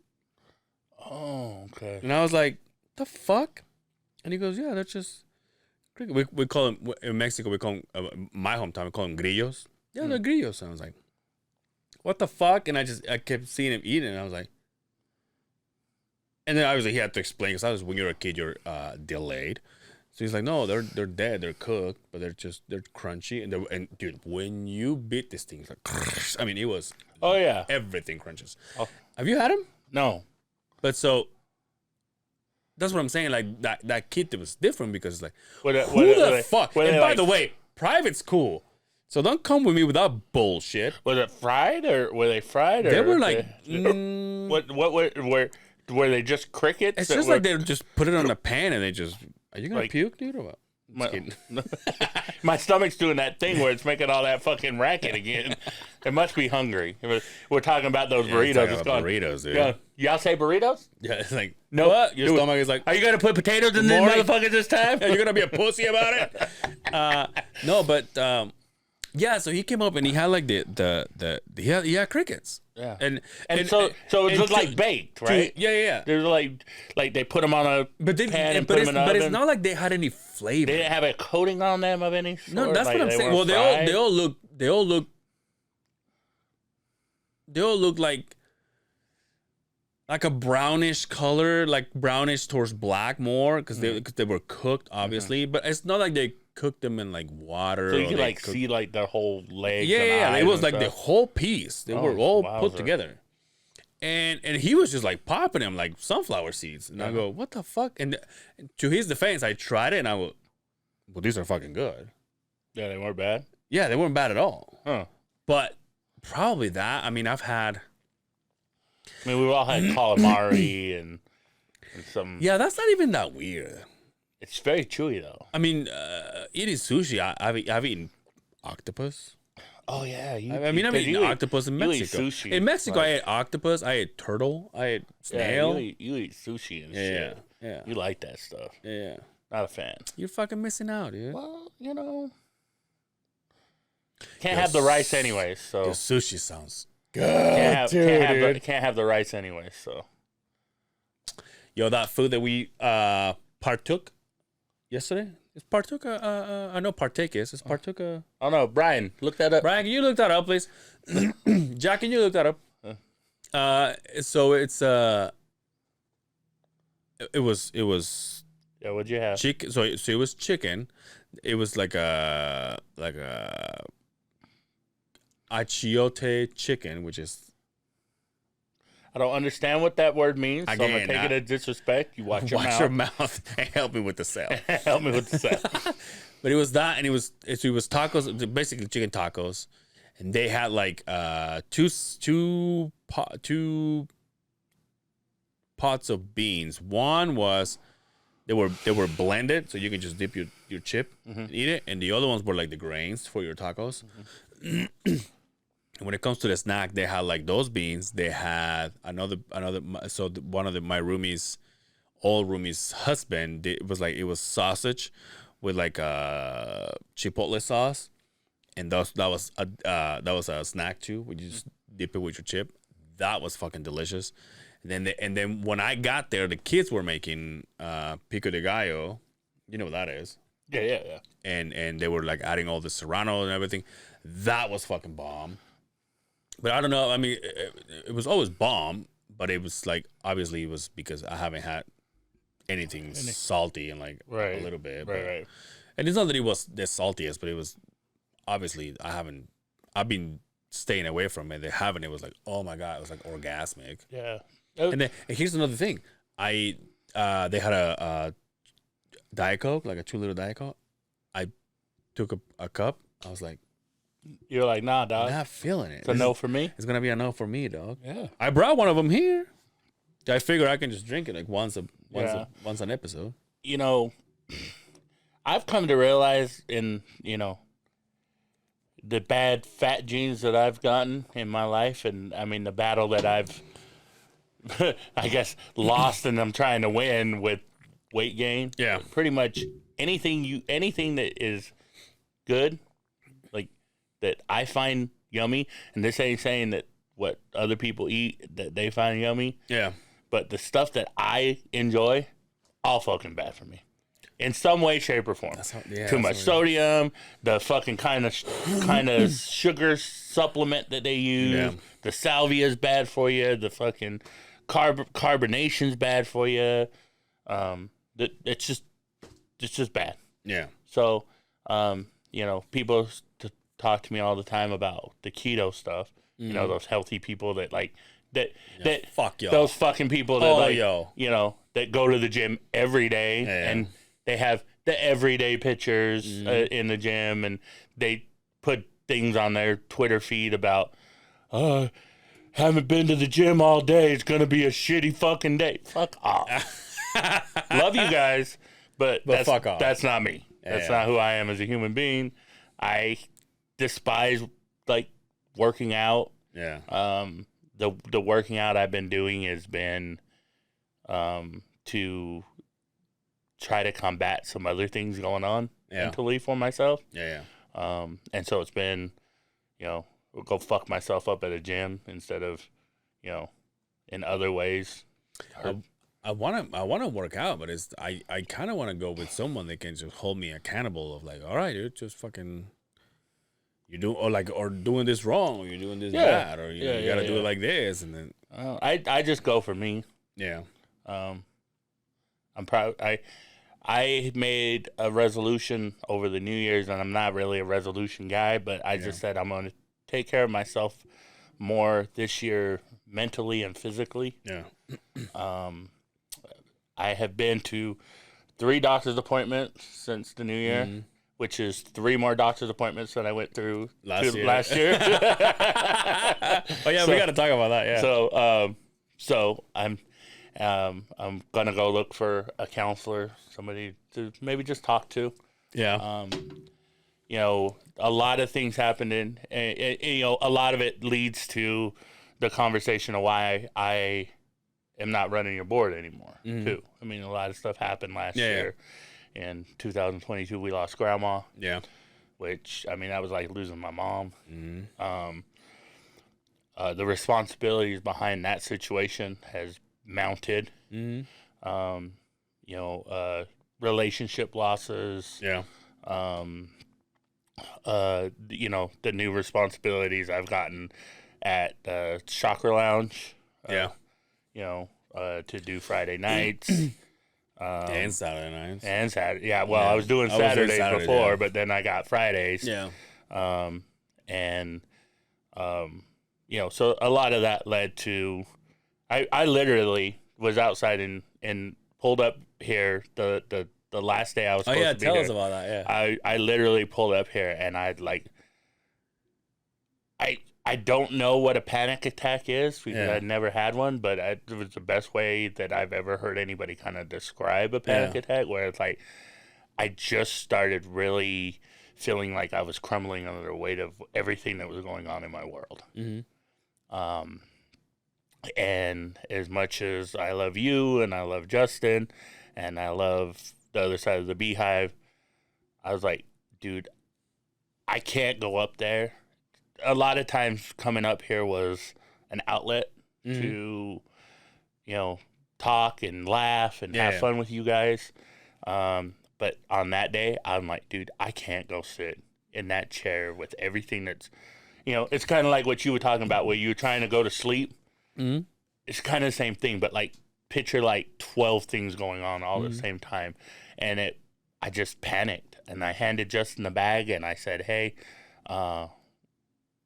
Oh, okay. and I was like, the fuck? And he goes, yeah, that's just cricket. We call them in Mexico. We call them my hometown. We call them grillos. Yeah, they're grillos. And I was like, what the fuck? And I kept seeing him eating, and I was like. And then obviously he had to explain because when you're a kid, you're delayed. So he's like, no, they're dead, they're cooked, but they're crunchy and dude, when you beat this thing, it's like, I mean, it was. Oh yeah. Everything crunches. Oh. Have you had them? No. But so that's what I'm saying. Like that kid that was different because it's like, Who who the fuck? And by like, the way, private's cool. So don't come with me with that bullshit. Was it fried or were they fried? Or They were like, were they just crickets? it's just like they just put it on the pan and they just. Are you gonna Like- puke, dude, or what? My stomach's doing that thing where it's making all that fucking racket again. It must be hungry. We're talking about those burritos. It's going, burritos, dude. yeah. Y'all say burritos? Yeah, it's like, No, what? Your do it. stomach is like, Are you gonna put potatoes in these morning. motherfuckers this time? you're going to be a pussy about it? No, but, yeah, so he came up and he had like he had crickets. Yeah. And so it's just to- like baked, right? Yeah. They're like they put them on a But pan and put them in the but oven. it's not like they had any flavor. They didn't have a coating on them of any sort. No, that's like what I'm they saying. weren't Well, fried? they all look like a brownish color, like brownish towards black more because they were cooked, obviously. But it's not like they cooked them in like water. So you or could they like cooked- see like their whole legs. Yeah, and yeah. It eyes was and like the stuff. whole piece. They were all put wowzer. together. And he was just like popping them like sunflower seeds. And I go, what the fuck? And to his defense, I tried it and I go, well, these are fucking good. Yeah, they weren't bad. Yeah, they weren't bad at all. Huh. But probably that. I mean, I've had. I mean, we've all had calamari and some. Yeah, that's not even that weird. It's very chewy though. I mean, eating sushi, I've eaten octopus. Oh yeah, I've eaten octopus in Mexico. Sushi, In Mexico, I ate octopus. I ate turtle. I ate snail. You eat sushi and shit. Yeah. You like that stuff. Yeah. Not a fan. You're fucking missing out, dude. Well, can't have the rice anyways. So your sushi sounds good. Can't have the rice anyways. So. Yo, that food that we partook yesterday. Is partook? I know partake is. Is partook? Oh no, Brian, look that up. Brian, can you look that up, please? Jack, can you look that up? So it's it was. Yeah, what'd you have? Chicken. So it was chicken. It was like a achiote chicken, which is. I don't understand what that word means, so I'm Again, going to take it as disrespect. You watch your mouth. And help me with the sale. Help me with the sale. But it was that, and it was tacos, basically chicken tacos. And they had like two pots of beans. One was they were blended, so you can just dip your chip and eat it. And the other ones were like the grains for your tacos. And when it comes to the snack, they had like those beans. They had another. So one of my roomies, old roomie's husband, it was sausage with like a chipotle sauce, and that was a snack too. When you just dip it with your chip, that was fucking delicious. And then when I got there, the kids were making pico de gallo. You know what that is? Yeah. And they were like adding all the serrano and everything. That was fucking bomb. But I don't know. I mean, it was always bomb, but it was like obviously it was because I haven't had anything salty in like a little bit. Right. And it's not that it was the saltiest, but it was obviously I've been staying away from it. It was like, oh my god, it was like orgasmic. Yeah. And here's another thing. They had a Diet Coke, like a 2-liter Diet Coke. I took a cup. I was like, you're like, nah, dog. Not feeling it. It's a no for me. It's gonna be a no for me, dog. Yeah. I brought one of them here. I figure I can just drink it like once an episode. I've come to realize in the bad fat genes that I've gotten in my life, and I mean the battle that I've, I guess, lost and I'm trying to win with weight gain. Yeah. Pretty much anything that is good, like that I find yummy, and this ain't saying that what other people eat that they find yummy. Yeah. But the stuff that I enjoy, all fucking bad for me. In some way, shape, or form. Too much sodium, the fucking kind of sugar supplement that they use, the salvia is bad for you, the fucking carbonation's bad for you. It's just bad. Yeah. So, people talk to me all the time about the keto stuff. You know, those healthy people that like that fuck y'all. Those fucking people that that go to the gym every day and they have the everyday pictures in the gym, and they put things on their Twitter feed about, haven't been to the gym all day. It's gonna be a shitty fucking day. Fuck off. Love you guys, but fuck off. That's not me. That's not who I am as a human being. I despise like working out. Yeah. The working out I've been doing has been to try to combat some other things going on mentally for myself. Yeah. And so it's been, go fuck myself up at a gym instead of, in other ways. I want to work out, but I kind of want to go with someone that can just hold me accountable of like, all right, dude, just fucking or doing this wrong, or you're doing this bad, or you gotta do it like this, and then I just go for me. Yeah. I'm proud. I made a resolution over the New Year's, and I'm not really a resolution guy, but I just said I'm going to take care of myself more this year, mentally and physically. Yeah. I have been to 3 doctor's appointments since the New Year, which is 3 more doctor's appointments than I went through last year. Oh yeah, we got to talk about that. Yeah. So I'm gonna go look for a counselor, somebody to maybe just talk to. Yeah. you know, a lot of things happened, and you know, a lot of it leads to the conversation of why I am not running your board anymore. Too. I mean, a lot of stuff happened last year. In 2022, we lost Grandma. Yeah. Which, I mean, that was like losing my mom. The responsibilities behind that situation has mounted. You know, relationship losses. Yeah. You know, the new responsibilities I've gotten at Chakra Lounge. Yeah. You know, to do Friday nights. And Saturday nights. And Saturday. Yeah, well, I was doing Saturdays before, but then I got Fridays. Yeah. You know, so a lot of that led to, I literally was outside and pulled up here the last day I was supposed to be tell here. us about that, yeah. I literally pulled up here and I'd like, I don't know what a panic attack is because I'd never had one, but it was the best way that I've ever heard anybody kind of describe a panic attack, where it's like I just started really feeling like I was crumbling under the weight of everything that was going on in my world. And as much as I love you and I love Justin and I love the other side of the Beehive, I was like, dude, I can't go up there. A lot of times coming up here was an outlet to, you know, talk and laugh and have fun with you guys. But on that day, I'm like, dude, I can't go sit in that chair with everything that's, you know, it's kind of like what you were talking about where you were trying to go to sleep. It's kind of the same thing, but like picture like 12 things going on all at the same time. And I just panicked and I handed Justin the bag and I said, hey,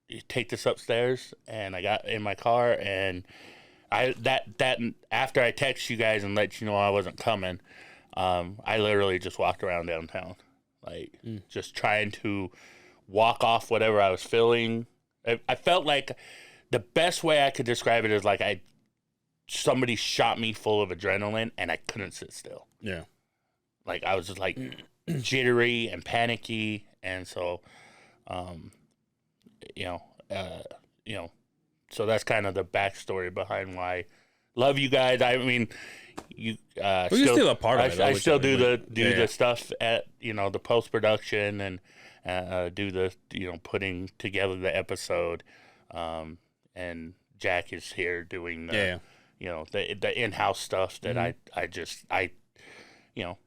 you take this upstairs, and I got in my car, and that after I text you guys and let you know I wasn't coming, I literally just walked around downtown, like just trying to walk off whatever I was feeling. I felt like the best way I could describe it is like somebody shot me full of adrenaline, and I couldn't sit still. Yeah, like I was just like jittery and panicky, and so. You know, so that's kind of the backstory behind why I love you guys. I mean, you're still a part of it. I still do the stuff at, you know, the post production and do the, you know, putting together the episode. And Jack is here doing the, you know, the in-house stuff that I you know,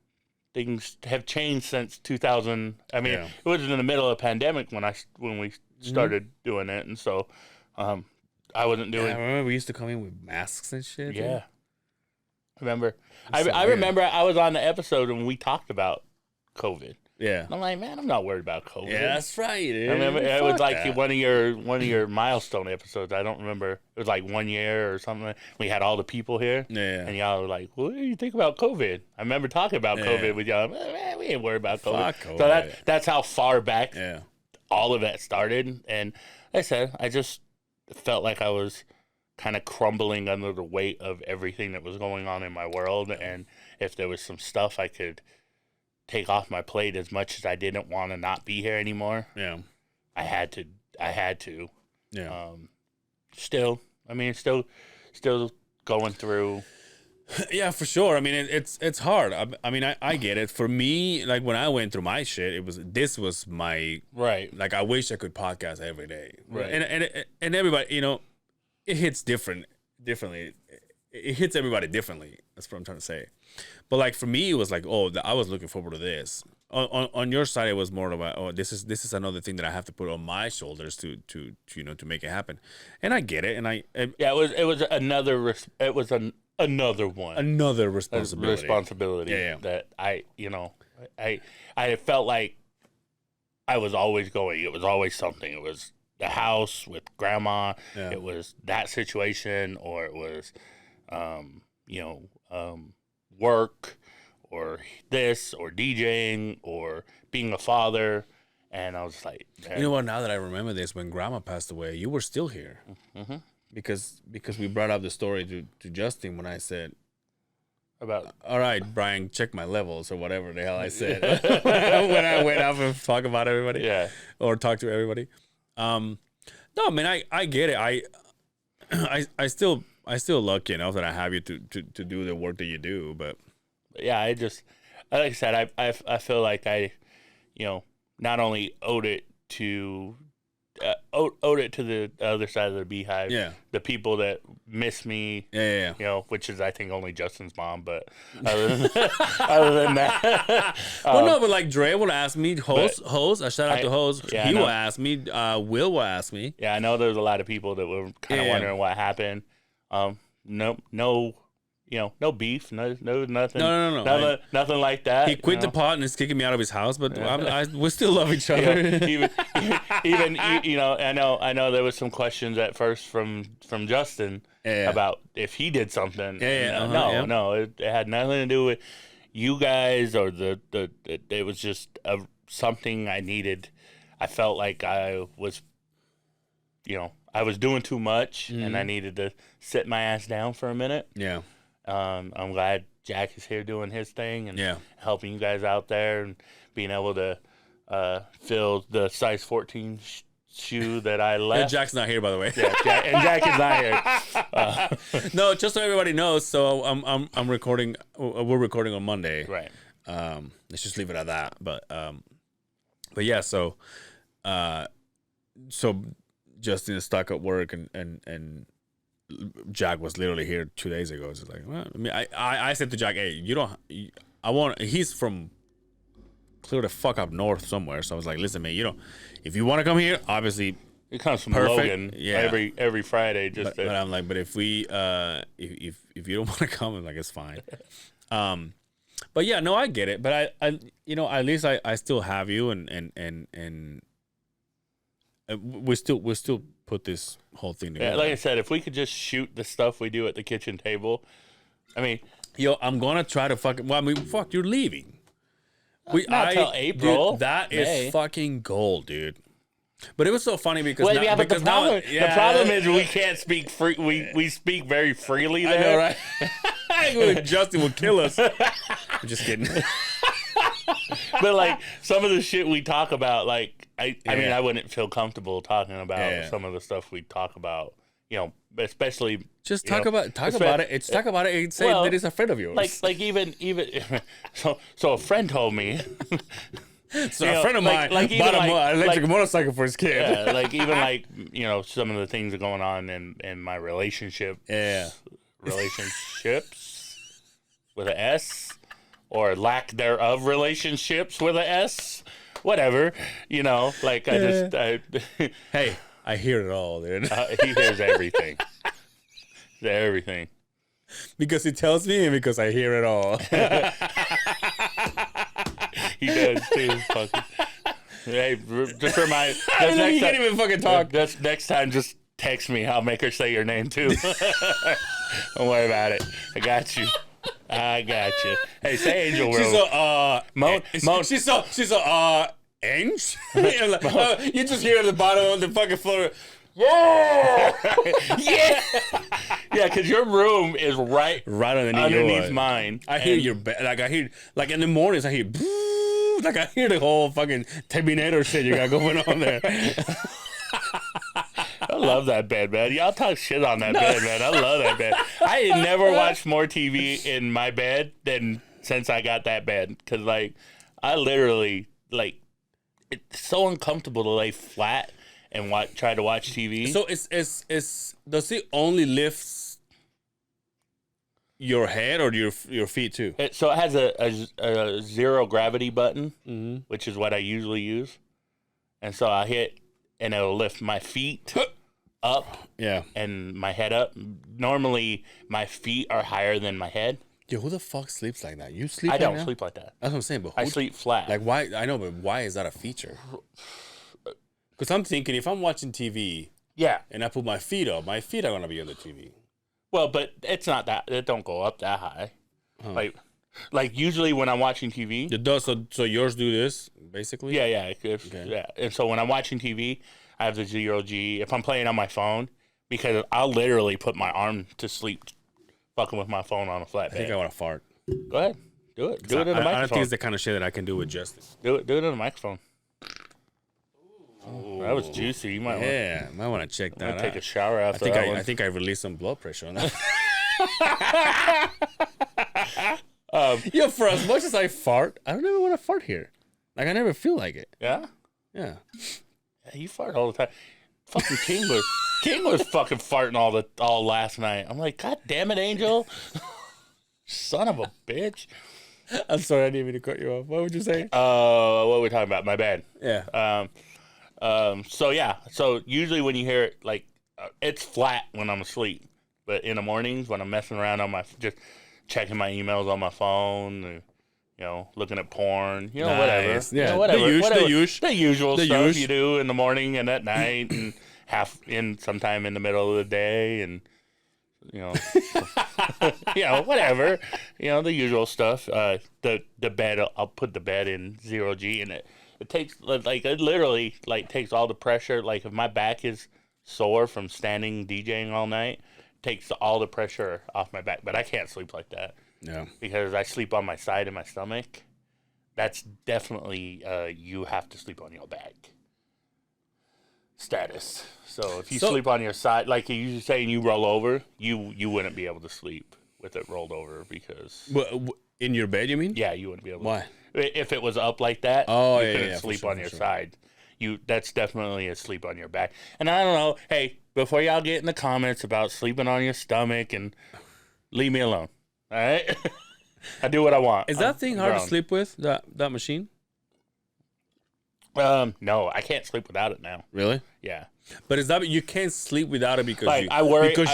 things have changed since 2000. I mean, it was in the middle of a pandemic when we started doing it, and so I wasn't doing. I remember we used to come in with masks and shit. Yeah, remember. I remember I was on the episode when we talked about COVID. Yeah, and I'm like, man, I'm not worried about COVID. Yeah, that's right. Dude. I remember it was like one of your milestone episodes. I don't remember. It was like 1 year or something. We had all the people here. Yeah, and y'all were like, "What do you think about COVID?" I remember talking about COVID with y'all. Man, we ain't worried about COVID. COVID. So that's how far back all of that started. And like I said, I just felt like I was kind of crumbling under the weight of everything that was going on in my world. And if there was some stuff I could take off my plate, as much as I didn't want to not be here anymore, I had to. Yeah. Still going through. Yeah, for sure. I mean, it's hard. I mean, I get it. For me, like when I went through my shit, this was my right. Like I wish I could podcast every day. Right. And everybody, you know, it hits differently. It hits everybody differently. That's what I'm trying to say. But like for me, it was like, oh, I was looking forward to this. On your side, it was more about, oh, this is another thing that I have to put on my shoulders to you know, to make it happen. And I get it. And it was another one. Another responsibility. That I felt like I was always going. It was always something. It was the house with Grandma. Yeah. It was that situation, or it was, work, or this, or DJing, or being a father. And I was like, man. You know what? Now that I remember this, when Grandma passed away, you were still here. Because we brought up the story to Justin when I said, About all right, Brian, check my levels or whatever the hell I said when I went out and talk about everybody. Yeah. Or talk to everybody. No, I mean, I get it. I still lucky enough that I have you to do the work that you do, but yeah, I just, like I said, I feel like I, not only owed it to the other side of the Beehive. Yeah. The people that miss me. Yeah. Which is I think only Justin's mom, but other than that. Well, no, but like Dre will ask me, Hose, a shout out to Hose. Yeah, he will ask me. Will ask me. Yeah, I know there's a lot of people that were kind of wondering what happened. No beef, no nothing. No. Nothing like that. He quit the pot and is kicking me out of his house, but we still love each other. even I know there was some questions at first from Justin about if he did something. No, it had nothing to do with you guys or it was just something I needed. I felt like I was, I was doing too much and I needed to sit my ass down for a minute. Yeah. I'm glad Jack is here doing his thing and helping you guys out there and being able to fill the size 14 shoe that I left. And Jack's not here, by the way. Yeah, Jack is not here. No, just so everybody knows. So I'm recording. We're recording on Monday. Right. Let's just leave it at that. But yeah. So Justin is stuck at work and Jack was literally here 2 days ago. It's like, well, I mean, I said to Jack, hey, he's from clear the fuck up north somewhere. So I was like, listen, man, if you want to come here, obviously. It comes from perfect. Logan every Friday. But I'm like, but if we, if you don't want to come, I'm like, it's fine. But yeah, no, I get it. But I at least I still have you and we still put this whole thing together. Yeah, like I said, if we could just shoot the stuff we do at the kitchen table, I mean, I'm gonna try to fucking. Well, I mean, fuck, you're leaving. Not till April. Dude, that May. is fucking gold, dude. But it was so funny because but the problem is we can't speak free. We speak very freely there. I know, right? Justin would kill us. I'm just kidding. But like some of the shit we talk about, like I mean, I wouldn't feel comfortable talking about some of the stuff we talk about. Especially just talk about it. It's talk about it and say that it's a friend of yours. Like even so a friend told me. So a friend of mine bought an electric motorcycle for his kid. Yeah, like even some of the things that are going on in my relationship. Yeah. Relationships with an S or lack thereof relationships with an S. Whatever. Like hey, I hear it all, dude. He hears everything. Everything. Because he tells me and because I hear it all. He does too. Fucking. Hey, just remind. You can't even fucking talk. Just next time, just text me. I'll make her say your name too. Don't worry about it. I got you. Hey, say Angel Rose. She's so Ange? You just hear at the bottom of the fucking floor. Yeah, yeah, because your room is right underneath mine. I hear your bed. Like I hear, like in the mornings, I hear. Like I hear the whole fucking Terminator shit you got going on there. I love that bed, man. Y'all talk shit on that bed, man. I love that bed. I had never watched more TV in my bed than since I got that bed. Because, like, I literally, like, it's so uncomfortable to lay flat and try to watch TV. So does it only lift your head or your feet too? So it has a zero gravity button, which is what I usually use. And so I hit, and it'll lift my feet up and my head up. Normally, my feet are higher than my head. Yo, who the fuck sleeps like that? You sleep I like don't that? sleep like that. That's what I'm saying. But I sleep flat. Like, why? I know, but why is that a feature? Because I'm thinking if I'm watching TV and I put my feet up, my feet are going to be on the TV. Well, but it's not that. It don't go up that high. Huh. Like usually when I'm watching TV. It does. So yours do this, basically? Yeah. Yeah. And so when I'm watching TV, I have the 0G. If I'm playing on my phone, because I'll literally put my arm to sleep fucking with my phone on a flat bed. I think I want to fart. Go ahead. Do it. Do it in the I don't think microphone. it's the kind of shit that I can do with Justin. Do it in the microphone. Oh, that was juicy. You might want Yeah, might want to check to that out. take a shower I after think that one. I think I released some blood pressure on that. Yo, for as much as I fart, I don't ever want to fart here. Like I never feel like it. Yeah? Yeah. Yeah, you fart all the time. Fucking King was fucking farting all last night. I'm like, God damn it, Angel. Son of a bitch. I'm sorry, I didn't mean to cut you off. What would you say? What were we talking about? My bad. Yeah. So usually when you hear it, like, it's flat when I'm asleep. But in the mornings when I'm messing around on just checking my emails on my phone, and, looking at porn, whatever. Nice. Yeah. Whatever. The usual The stuff usual. you do in the morning and at night and sometime in the middle of the day and, whatever. The usual stuff. The bed, I'll put the bed in 0G and it takes, it literally, takes all the pressure. Like, if my back is sore from standing DJing all night, takes all the pressure off my back. But I can't sleep like that. Yeah. Because I sleep on my side and my stomach. That's definitely, you have to sleep on your back status. So if you sleep on your side, like you saying you roll over, you wouldn't be able to sleep with it rolled over because... In your bed, you mean? Yeah, you wouldn't be able to. Why? If it was up like that, Oh, you couldn't sleep on your side. That's definitely a sleep on your back. And I don't know, hey, before y'all get in the comments about sleeping on your stomach, and leave me alone. All right? I do what I want. Is that thing hard to grown. sleep with, that machine? No, I can't sleep without it now. Really? Yeah. But is that you can't sleep without it because you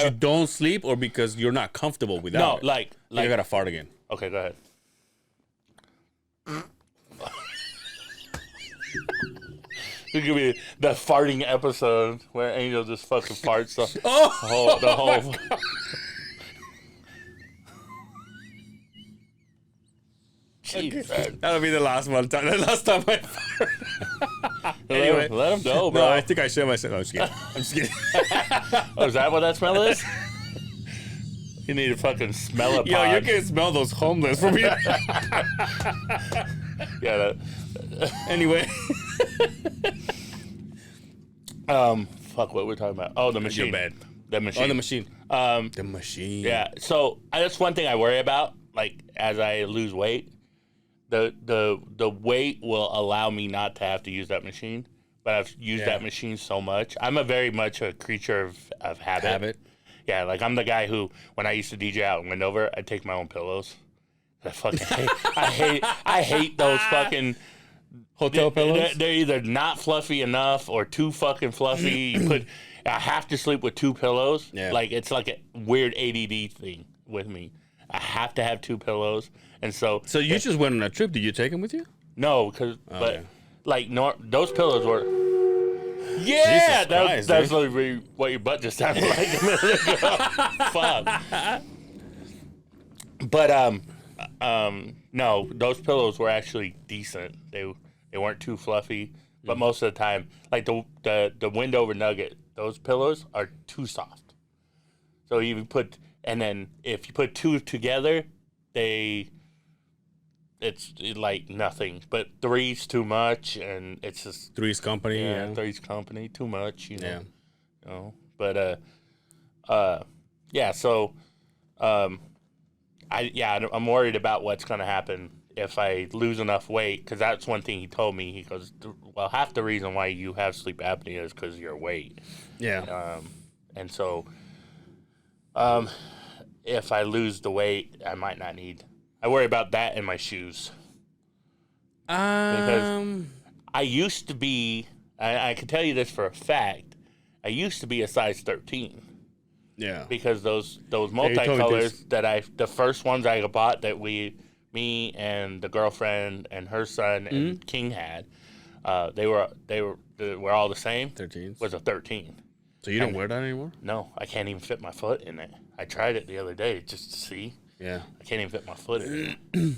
don't sleep or because you're not comfortable without it? No, like I gotta fart again. Okay, go ahead. It could be the farting episode where Angel just fucking farts the whole. Jesus. That'll be the last time. The last time I fart. Anyway, let him go, bro. No, I think I shit myself. No, I'm just kidding. I'm just kidding. Oh, is that what that smell is? You need to fucking smell a pod. Yo, you can smell those homeless from here. Yeah. Anyway. Fuck, what we're talking about? Oh, the machine. Your bed. The machine. Oh, the machine. The machine. Yeah. So that's one thing I worry about. Like, as I lose weight, the weight will allow me not to have to use that machine. But I've used that machine so much. I'm very much a creature of habit. Yeah, like I'm the guy who, when I used to DJ out in Wendover, I'd take my own pillows. I fucking hate. I hate those fucking hotel pillows. They're either not fluffy enough or too fucking fluffy. I have to sleep with two pillows. Yeah. Like, it's like a weird ADD thing with me. I have to have two pillows, and so. So you just went on a trip. Did you take them with you? No, those pillows were. Jesus Yeah, Christ, that's literally what your butt just sounded like a minute ago. Fuck. But no, those pillows were actually decent. They weren't too fluffy, but most of the time, like the Wendover Nugget, those pillows are too soft. So if you put two together, it's like nothing. But three's too much, and it's just Three's Company. Yeah. Three's Company too much. Yeah. But yeah. So I'm worried about what's gonna happen if I lose enough weight, because that's one thing he told me. He goes, well, half the reason why you have sleep apnea is because of your weight. Yeah. And so, if I lose the weight, I might not need. I worry about that in my shoes. Because I used to be. I can tell you this for a fact. I used to be a size 13. Yeah. Because those multicolors the first ones I bought that me and the girlfriend and her son and King had, they were all the same. 13s. Was a 13. So you don't wear that anymore? No, I can't even fit my foot in it. I tried it the other day just to see. Yeah. I can't even fit my foot in it.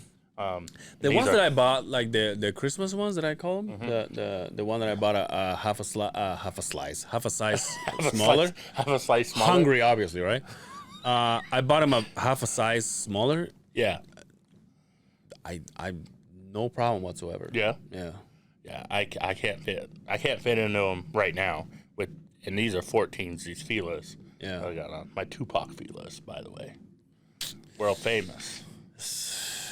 The ones that I bought, like the Christmas ones that I call them, the one that I bought half a size smaller. Half a slice smaller. Hungry, obviously, right? I bought them a half a size smaller. Yeah. I no problem whatsoever. Yeah. Yeah. Yeah, I can't fit. I can't fit into them right now. And these are 14s. These Fila's. Yeah. I got on my Tupac Fila's, by the way. World famous.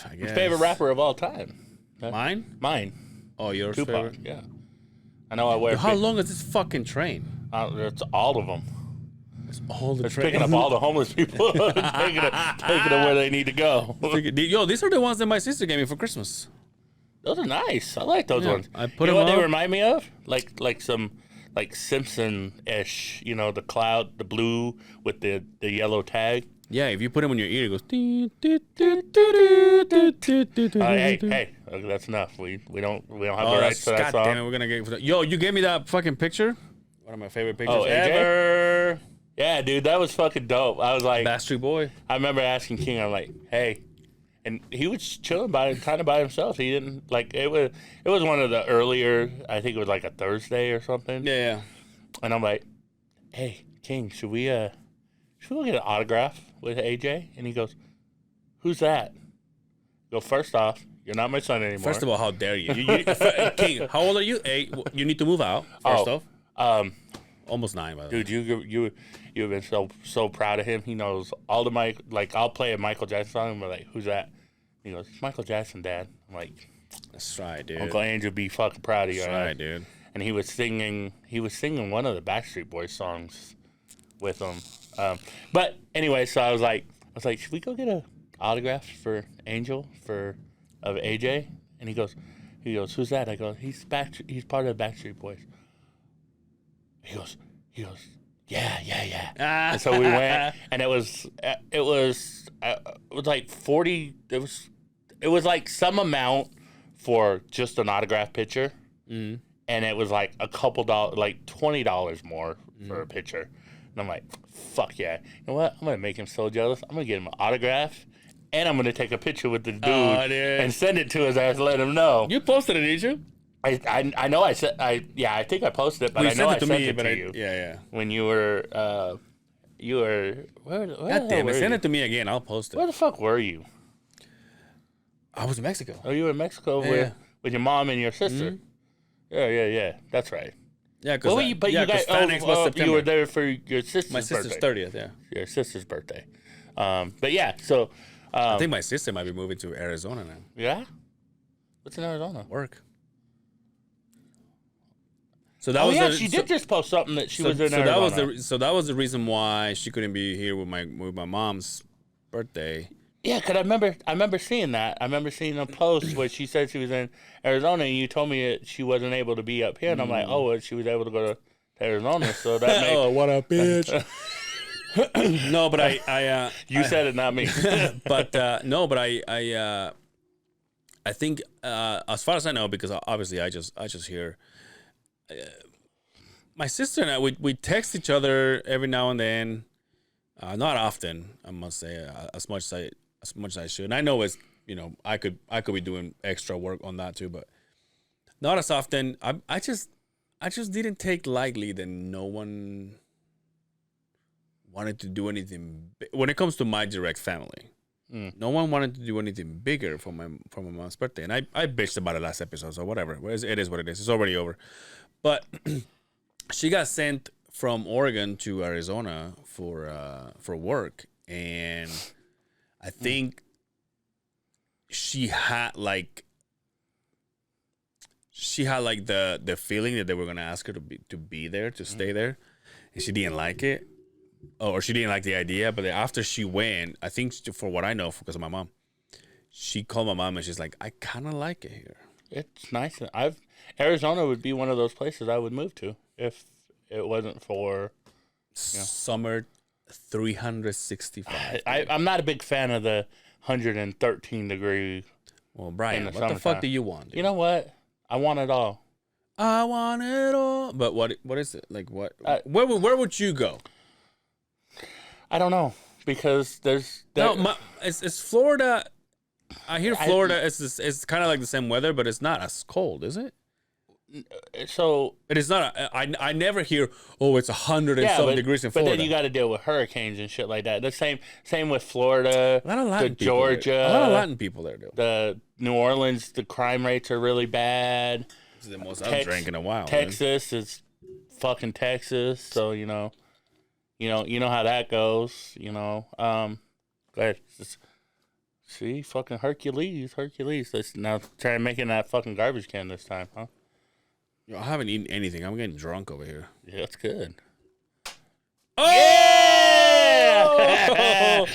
I guess. Favorite rapper of all time. Mine? Oh, yours Tupac. favorite? Yeah. I know I wear. How long is this fucking train? It's all of them. It's all the It's train. picking up all the homeless people, taking them where they need to go. Yo, these are the ones that my sister gave me for Christmas. Those are nice. I like those Yeah, ones. I put you know them what up. they remind me of? Like some Simpson-ish. The cloud, the blue with the yellow tag. Yeah, if you put them in your ear, it goes. Hey, okay, that's enough. We don't have the rights to that God song. damn it, we're gonna get. Yo, you gave me that fucking picture. One of my favorite pictures Oh, AJ? ever. Yeah, dude, that was fucking dope. I was like, Backstreet Boy. I remember asking King, I'm like, hey, and he was chilling kind of by himself. He didn't it was one of the earlier. I think it was like a Thursday or something. Yeah. And I'm like, hey, King, should we go get an autograph with AJ? And he goes, who's that? I go, first off, you're not my son anymore. First of all, how dare you? King, how old are you? 8. You need to move out. First off. Almost 9, by the way. Dude, you have been so proud of him. He knows all the I'll play a Michael Jackson song and we're like, who's that? He goes, it's Michael Jackson, Dad. I'm like, That's right, dude. Uncle Andrew be fucking proud of you. That's right, dude. And he was singing one of the Backstreet Boys songs with him. But anyway, so I was like, should we go get an autograph for Angel of AJ? And he goes, who's that? I go, he's part of the Backstreet Boys. He goes, yeah. And so we went, and it was like 40. It was like some amount for just an autograph picture, and it was like a couple dollars, like $20 more for a picture. And I'm like, fuck yeah! You know what? I'm gonna make him so jealous. I'm gonna get him an autograph, and I'm gonna take a picture with the dude and send it to his ass. Let him know. You posted it, didn't you? I know I think I posted it, but I know I sent it to you. Yeah. When you were where God damn it, send it to me again. I'll post it. Where the fuck were you? I was in Mexico. Oh, you were in Mexico with your mom and your sister. Yeah. That's right. Yeah, because you were there for your sister's birthday. My sister's 30th, yeah. Your sister's birthday. But yeah, so I think my sister might be moving to Arizona now. Yeah? What's in Arizona? Work. So that was she did just post something that she was in Arizona. That was the reason why she couldn't be here with my mom's birthday. Yeah, because I remember seeing that. I remember seeing a post where she said she was in Arizona, and you told me that she wasn't able to be up here, and I'm like, well, she was able to go to Arizona, so that makes... Oh, what up, bitch? No, but I you said it, not me. But I think as far as I know, because obviously I just hear. My sister and I, we text each other every now and then, not often, I must say, as much as I should. And I know it's, I could be doing extra work on that too, but not as often. I just didn't take lightly that no one wanted to do anything when it comes to my direct family. No one wanted to do anything bigger for my mom's birthday, and I bitched about it last episode, so whatever. It is what it is. It's already over. But she got sent from Oregon to Arizona for work, and I think she had the feeling that they were gonna ask her to be there, to stay there, and she didn't like it. Or she didn't like the idea, but after she went, I think for what I know, because of my mom, she called my mom and she's like, I kind of like it here. It's nice. Arizona would be one of those places I would move to if it wasn't for summer 365. I'm not a big fan of the 113 degree. Well, Brian, what the fuck do you want? Dude? You know what? I want it all. I want it all. But what is it? Like what? Where would you go? I don't know, because it's Florida. I hear Florida is kind of like the same weather, but it's not as cold, is it? So it is not. I never hear, it's 100 and some degrees in Florida. But then you got to deal with hurricanes and shit like that. The same with Florida. A lot of Latin Georgia. A lot of Latin people there, though. New Orleans, the crime rates are really bad. This is the most I've drank in a while. Texas is fucking Texas, so you know how that goes. Go ahead. See, fucking Hercules. Let's now try making that fucking garbage can this time, huh? Yo, I haven't eaten anything. I'm getting drunk over here. Yeah, that's good. Oh! Yeah!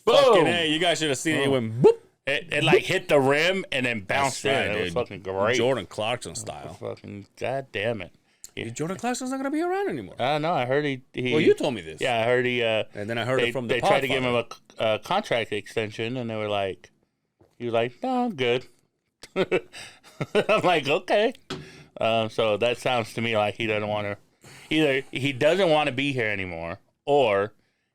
Fucking hey, you guys should have seen it. It went boop. It like hit the rim and then bounced in. It was fucking great. Jordan Clarkson style. Fucking goddamn it. Yeah. Jordan Clarkson's not gonna be around anymore. No, I heard he. Well, you told me this. Yeah, I heard he. And then I heard it from the. They tried to give him a contract extension, and they were like, he was like, "No, I'm good." I'm like, okay. So that sounds to me like he doesn't want to. Either he doesn't want to be here anymore, or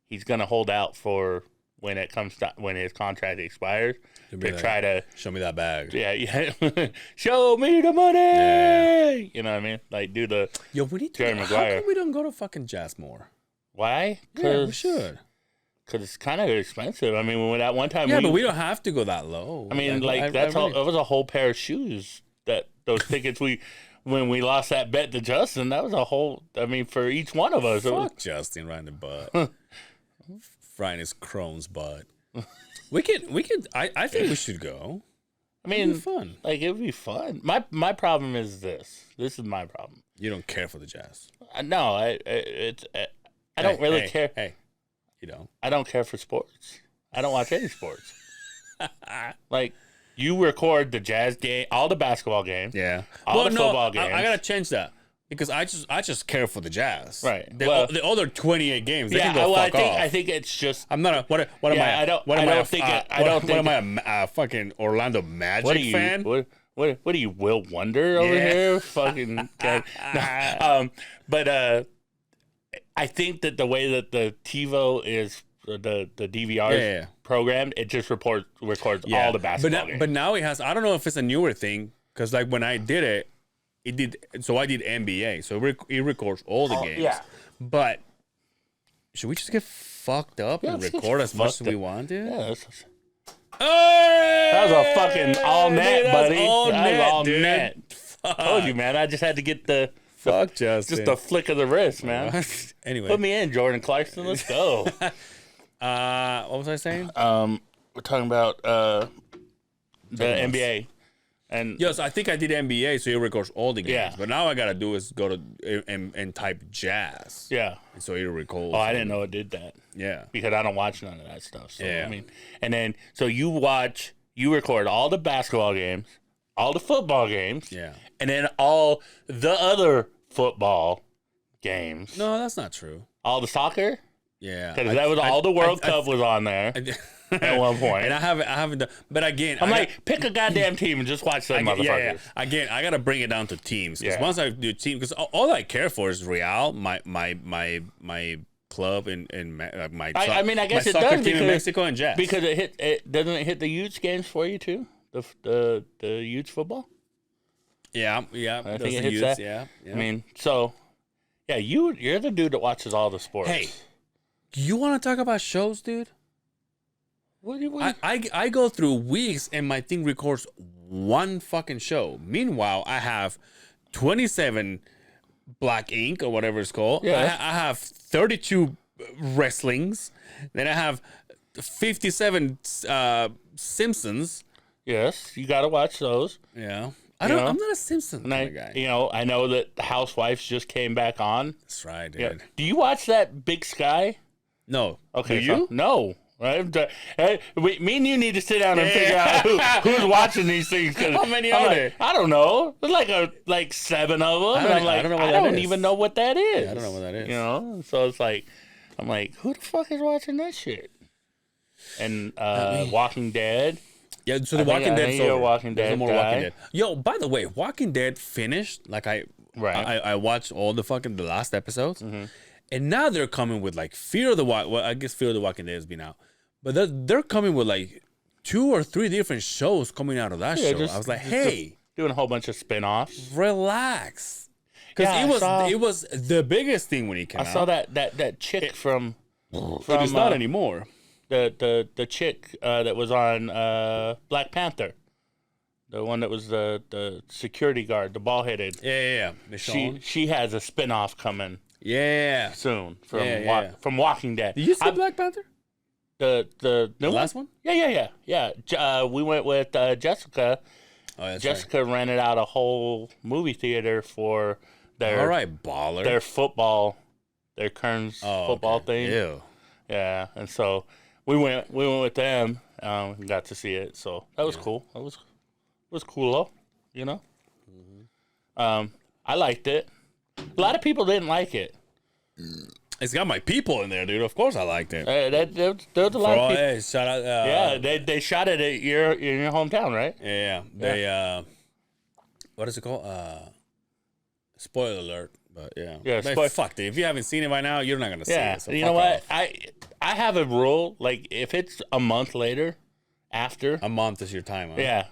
he's gonna hold out for when it comes to when his contract expires to try to show me that bag. Yeah. Show me the money. Yeah. You know what I mean? Like do the we need to. Jerry Maguire. How come we don't go to fucking Jazz more? Why? Yeah, we should. Because it's kind of expensive. I mean, when that one time. Yeah, but we don't have to go that low. I mean, that was a whole pair of shoes that those tickets when we lost that bet to Justin, that was a whole. I mean, for each one of us. Fuck Justin right in the butt. Frying his crone's butt. We could. I think we should go. I mean, it'd be fun. Like it would be fun. My problem is this. This is my problem. You don't care for the Jazz. No, I don't really care. Hey, you don't. I don't care for sports. I don't watch any sports. Like you record the Jazz game, all the basketball games, all the football games. I gotta change that. Because I just care for the Jazz, right? The other 28 games, they can go fuck off. I think it's just. I'm not a what am I? I don't think. What am I a fucking Orlando Magic fan? What are you, Will Wonder over here? Fucking. But I think that the way that the TiVo is the DVR programmed, it just records all the basketball games. But now it has. I don't know if it's a newer thing because like when I did it. I did NBA, so it records all the games. Yeah. But should we just get fucked up and record as much as we want to? Yeah. That was a fucking all net, buddy. That was all net. Fuck. Told you, man. I just had to get the fuck Justin. Just a flick of the wrist, man. Anyway, put me in, Jordan Clarkson. Let's go. What was I saying? We're talking about the NBA. And yes, I think I did NBA, so it records all the games. Yeah. But now I gotta do is go to and type Jazz. Yeah. And so it records. Oh, I didn't know it did that. Yeah. Because I don't watch none of that stuff. So, yeah. I mean, and then so you record all the basketball games, all the football games. Yeah. And then all the other football games. No, that's not true. All the soccer. Yeah. Because that was all the World Cup was on there. At one point, and I haven't done. But again, I'm like, pick a goddamn team and just watch them motherfuckers. Yeah. Again, I gotta bring it down to teams. Because once I do team, because all I care for is Real, my club and my. I mean, I guess it does because in Mexico and Jazz. Because it doesn't it hit the youth games for you too, the youth football. Yeah. I think it hits that. Yeah. I mean, so yeah, you're the dude that watches all the sports. Hey, you want to talk about shows, dude? What? I go through weeks and my thing records one fucking show. Meanwhile, I have 27 Black Ink or whatever it's called. Yeah. I have 32 wrestlings. Then I have 57 Simpsons. Yes, you got to watch those. Yeah. I'm not a Simpsons kind of guy. I know that the Housewives just came back on. That's right, dude. Yeah. Do you watch that Big Sky? No. Okay. Do you? No. Right? Me and you need to sit down and figure out who's watching these things. How many are there? I don't know. There's like 7 of them. I don't know what that is. I don't even know what that is. Yeah, I don't know what that is. You know? So it's like, I'm like, who the fuck is watching this shit? And Walking Dead. Yeah, so The Walking Dead's over. Walking Dead. There's no more Walking Dead. Yo, by the way, Walking Dead finished. Like I watched all the last episodes. Mm-hmm. And now they're coming with like Fear of the Walking. Well, I guess Fear of the Walking Dead has been out, but they're coming with like 2 or 3 different shows coming out of that show. I was like, hey, doing a whole bunch of spin-offs. Relax, because it was the biggest thing when he came out. I saw that chick from but it's not anymore. The chick that was on Black Panther. the one that was the security guard, the bald headed. Yeah. Michonne. She has a spinoff coming Yeah. soon from from Walking Dead. Did you see Black Panther? The last one? Yeah. We went with Jessica. Oh, that's Jessica rented out a whole movie theater for their all right, baller. Their football, their Kearns football thing. Ew. Yeah, and so we went with them. And got to see it, so that was cool. It was cool, though, you know. I liked it. A lot of people didn't like it. It's got my people in there, dude. Of course I liked it. There was a lot of people. Hey, shout out. They shot it in your hometown, right? Yeah. They what is it called? Spoiler alert. But yeah. Yeah. Fuck it. If you haven't seen it by now, you're not gonna see it. So you know what? I have a rule. Like if it's a month later, after a month is your time. Huh? Yeah.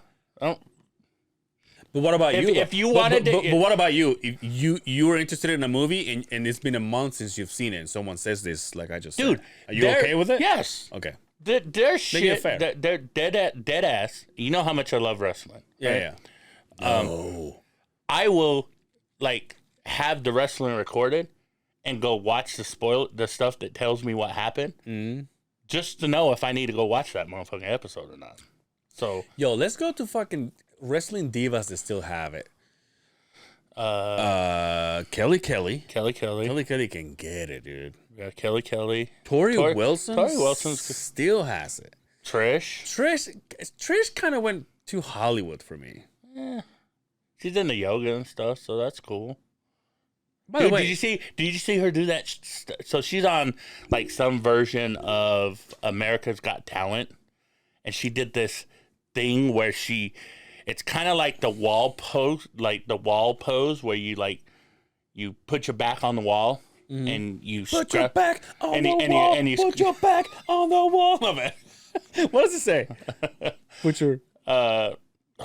But what about you? If you wanted but what about you? If you were interested in a movie and it's been a month since you've seen it, and someone says this, like I just said, are you okay with it? Yes. Okay. Their shit. They're dead ass. You know how much I love wrestling. Yeah. Right? Yeah. I will like have the wrestling recorded and go watch the stuff that tells me what happened, just to know if I need to go watch that motherfucking episode or not. So let's go to fucking wrestling divas that still have it. Kelly can get it, dude. Yeah, Kelly. Tori Wilson still has it. Trish kind of went to Hollywood for me. Yeah. She's into yoga and stuff, so that's cool. By the way, did you see her do that? So she's on like some version of America's Got Talent, and she did this thing where it's kind of like the wall pose, where you put your back on the wall and you put your back on the wall. Put your back on the wall. Oh, man. What does it say? Put your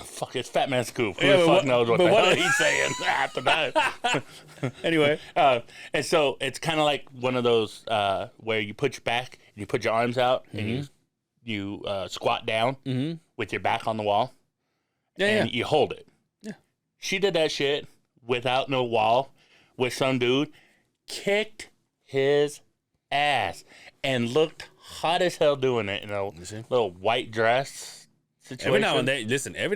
fuck, it's Fat Man Scoop. Who the fuck knows what the hell he's saying after that? Anyway, and so it's kind of like one of those where you put your back, you put your arms out, and you squat down with your back on the wall, and you hold it. Yeah, she did that shit without no wall with some dude, kicked his ass, and looked hot as hell doing it in a little white dress. Situation. Every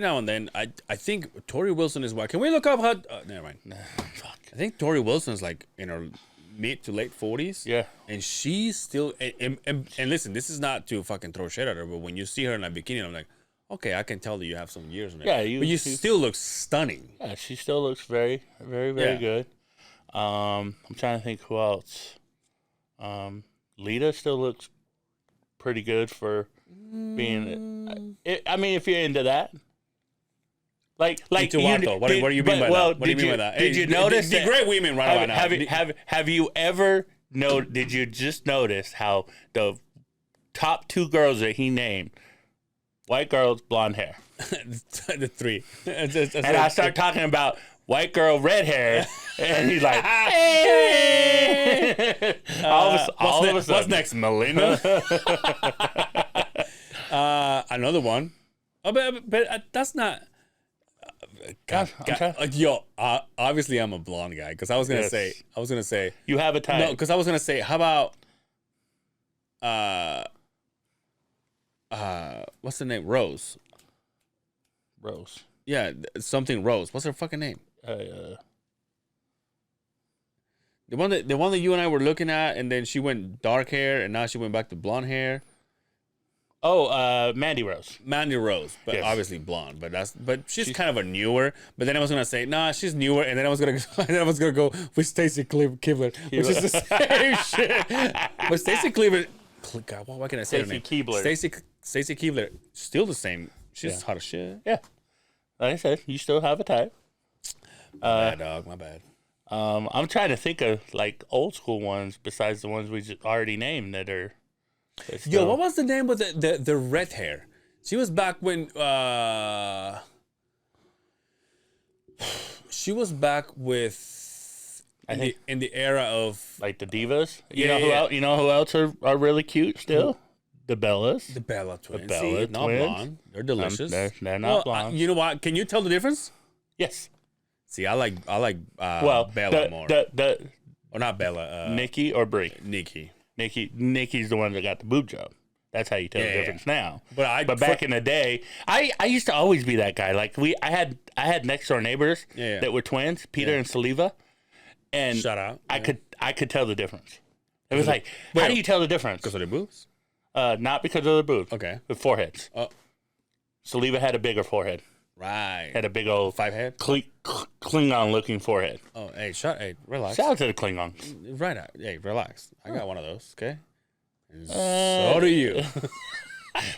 now and then, I think Tori Wilson is white. Can we look up how? Never mind. Fuck. I think Tori Wilson is like in her mid to late 40s. Yeah. And she's still, and listen, this is not to fucking throw shit at her, but when you see her in a bikini, I'm like, okay, I can tell that you have some years in it. Yeah. But you still look stunning. Yeah, she still looks very, very, very good. I'm trying to think who else. Lita still looks pretty good for being. I mean, if you're into that. Like into what though? What do you mean by that? What do you mean by that? Did you notice the great women right now? Have you ever did you just notice how the top two girls that he named, white girls, blonde hair? The three. And I start talking about white girl, red hair, and he's like, hey! all of a sudden. What's next, Melinda? Another one. Oh, but that's not. Obviously I'm a blonde guy because I was gonna say you have a type. No, because I was gonna say how about what's the name? Rose. Yeah, something Rose. What's her fucking name? The one that you and I were looking at, and then she went dark hair, and now she went back to blonde hair. Oh, Mandy Rose. But obviously blonde. But she's kind of a newer. But then I was gonna say, nah, she's newer. And then I was gonna go with Stacy Keibler, which is the same shit. But Stacy Keibler, God, why can I say her name? Stacy Keibler, still the same. She's hot as shit. Yeah, like I said, you still have a type. My bad, dog. My bad. I'm trying to think of like old school ones besides the ones we just already named that are. Yo, what was the name of the red hair? She was back when she was back with in the era of like the divas. You know who else are really cute still? The Bellas. The Bella twins. Bella See, not twins. blonde. They're delicious. They're not blonde. You know what? Can you tell the difference? Yes. See, I like Well, Bella more. Or not Bella. Nikki or Brie? Nikki. Nikki's the one that got the boob job. That's how you tell the difference now. But back in the day, I used to always be that guy. Like I had next door neighbors that were twins, Peter and Saliva, and shout out. I could tell the difference. It was like, how do you tell the difference? Because of their boobs? Not because of the boobs. Okay. The foreheads. Oh. Saliva had a bigger forehead. Right. Had a big old 5 head? Klingon-looking forehead. Oh, hey, relax. Shout out to the Klingons. Right out. Hey, relax. I got one of those, okay? And so do you.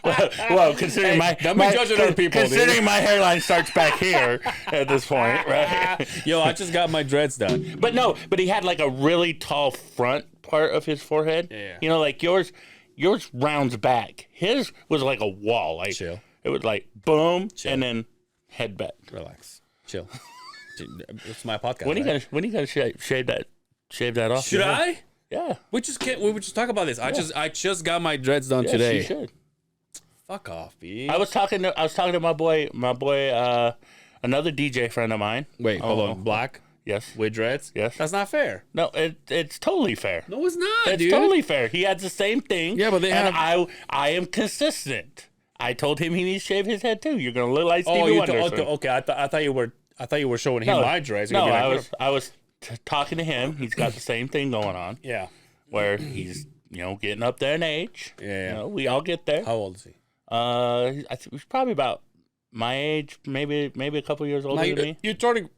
well, considering don't be judging other people, considering dude. my hairline starts back here at this point, right? Yo, I just got my dreads done. But he had like a really tall front part of his forehead. Yeah. You know, like yours rounds back. His was like a wall. Like Chill. It was like boom, and then head back. Relax. Chill. It's my podcast. When are you gonna shave that off? Should I? Yeah. We just talk about this. I just got my dreads done Yes, today. you should. Fuck off, B. I was talking to my boy, another DJ friend of mine. Wait, hold on. Black Yes. with dreads? Yes. That's not fair. No, it's totally fair. No, it's not, It's dude. totally fair. He had the same thing. Yeah, but they and have- I am consistent. I told him he needs to shave his head too. You're gonna look like Stevie Oh, Wonder. okay. I thought you were showing him my dreads. You're No, gonna be like, I was talking to him. He's got the same thing going on yeah. where he's getting up there in age. Yeah. We all get there. How old is he? I think he's probably about my age, maybe a couple years older than me. You're turning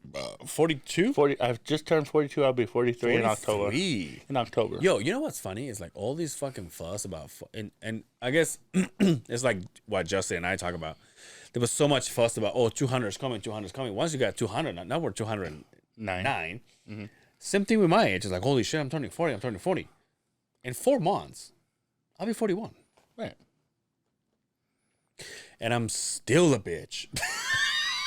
42? 40. I've just turned 42. I'll be 43 in October. 43. In October. Yo, you know what's funny? It's like all these fucking fuss about, and I guess it's like what Justin and I talk about. There was so much fuss about, 200 is coming, 200 is coming. Once you got 200, now we're 209. Mm-hmm. Same thing with my age. It's like, holy shit, I'm turning 40. In 4 months, I'll be 41. Right. And I'm still a bitch.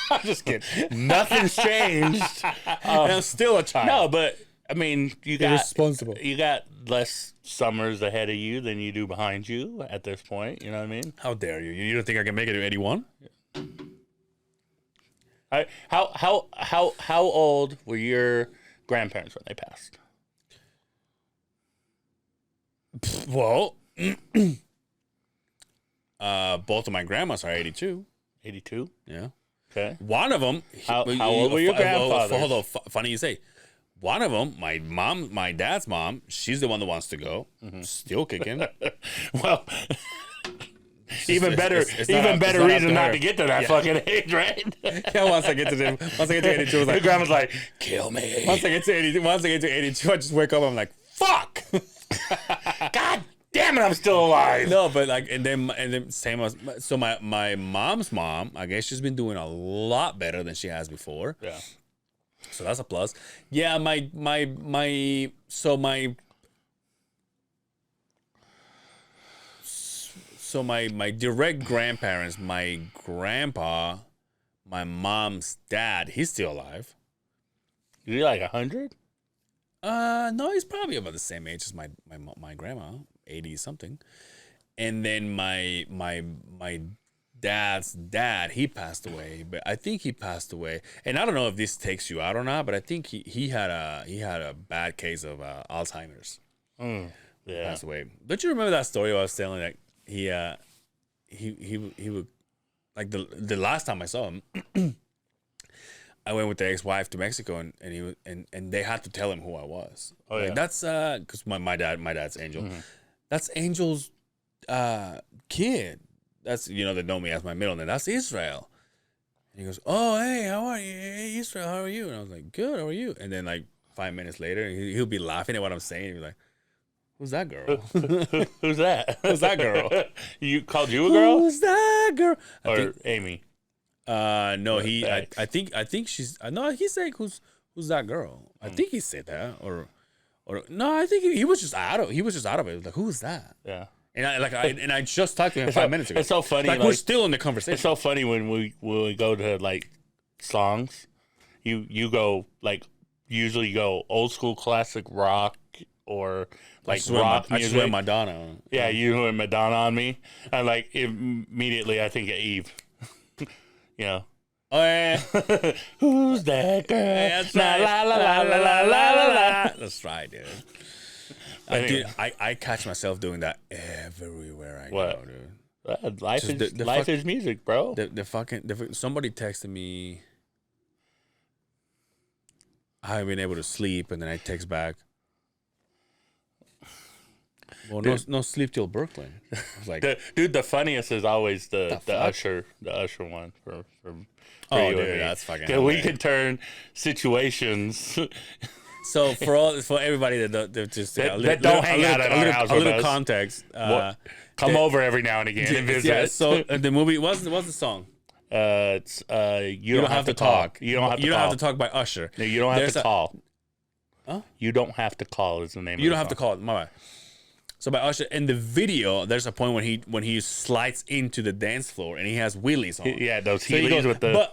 I'm just kidding. Nothing's changed. And I'm still a child. No, but I mean, you Irresponsible. got less summers ahead of you than you do behind you at this point. You know what I mean? How dare you? You don't think I can make it to 81? How old were your grandparents when they passed? Well, both of my grandmas are 82. 82. Yeah. Okay. One of them. How old were your grandfathers? Hold on. Funny you say. One of them, my dad's mom, she's the one that wants to go. Still kicking. Well, even better reason not to get to that fucking age, right? Yeah, once I get to 82, I was Your like, grandma's like, kill me. once I get to 82, I just wake up. I'm like, fuck. God damn it, I'm still alive. No, but like, and then same as so my mom's mom. I guess she's been doing a lot better than she has before. Yeah. So that's a plus. Yeah, my direct grandparents, my grandpa, my mom's dad, he's still alive. You're like 100? No, he's probably about the same age as my grandma, 80 something. And then my dad's dad, he passed away, but I think he passed away. And I don't know if this takes you out or not, but I think he had a bad case of Alzheimer's. Yeah. Passed away. Don't you remember that story I was telling? Like he would, like the last time I saw him, I went with the ex-wife to Mexico, and he was, and they had to tell him who I was. Oh, like, yeah. That's because my dad's Angel. Mm-hmm. That's Angel's kid. That's they know me as my middle name. That's Israel. And he goes, "Oh, hey, how are you? Hey, Israel, how are you?" And I was like, "Good, how are you?" And then like 5 minutes later, he'll be laughing at what I'm saying. He'll be like, "Who's that girl? Who's that? Who's that girl? You called you a girl? Who's that girl?" Or Amy? No, I Thanks. think she's no. He's saying who's that girl? I think he said that or no. I think he was just out of it. Like, who's that? Yeah. And I just talked to him 5 minutes ago. It's so funny. Like, we're still in the conversation. It's so funny when we go to like songs. You go like usually go old school classic rock or I like just went rock I music. just went Madonna. Yeah, you went Madonna on me. And like immediately I think of Eve. You know. Oh yeah. Who's that girl? That's La, right. la, la, la, la, la, la, la, la. That's right, dude. Anyway. Dude, I catch myself doing that everywhere I go, dude. Life Just is the life fuck- is music, bro. Somebody texted me. I haven't been able to sleep, and then I text back. Well, no sleep till Brooklyn. I was like, The funniest is always the fuck? Usher one for oh, you and dude, me. that's fucking. 'Cause we hilarious. can turn situations. So for everybody that just That don't hang out at our house a with little us. context. Come over every now and again and visit. Yeah. So the movie what's the song? It's you don't have to talk. talk. You don't have to You call. don't have to talk by Usher. No, you don't have There's to a- call. Huh? You don't have to call is the name. You of don't the have to call it. My bad. So by Usher in the video, there's a point when he slides into the dance floor and he has wheelies on. Yeah, those So he Heelys goes, with the.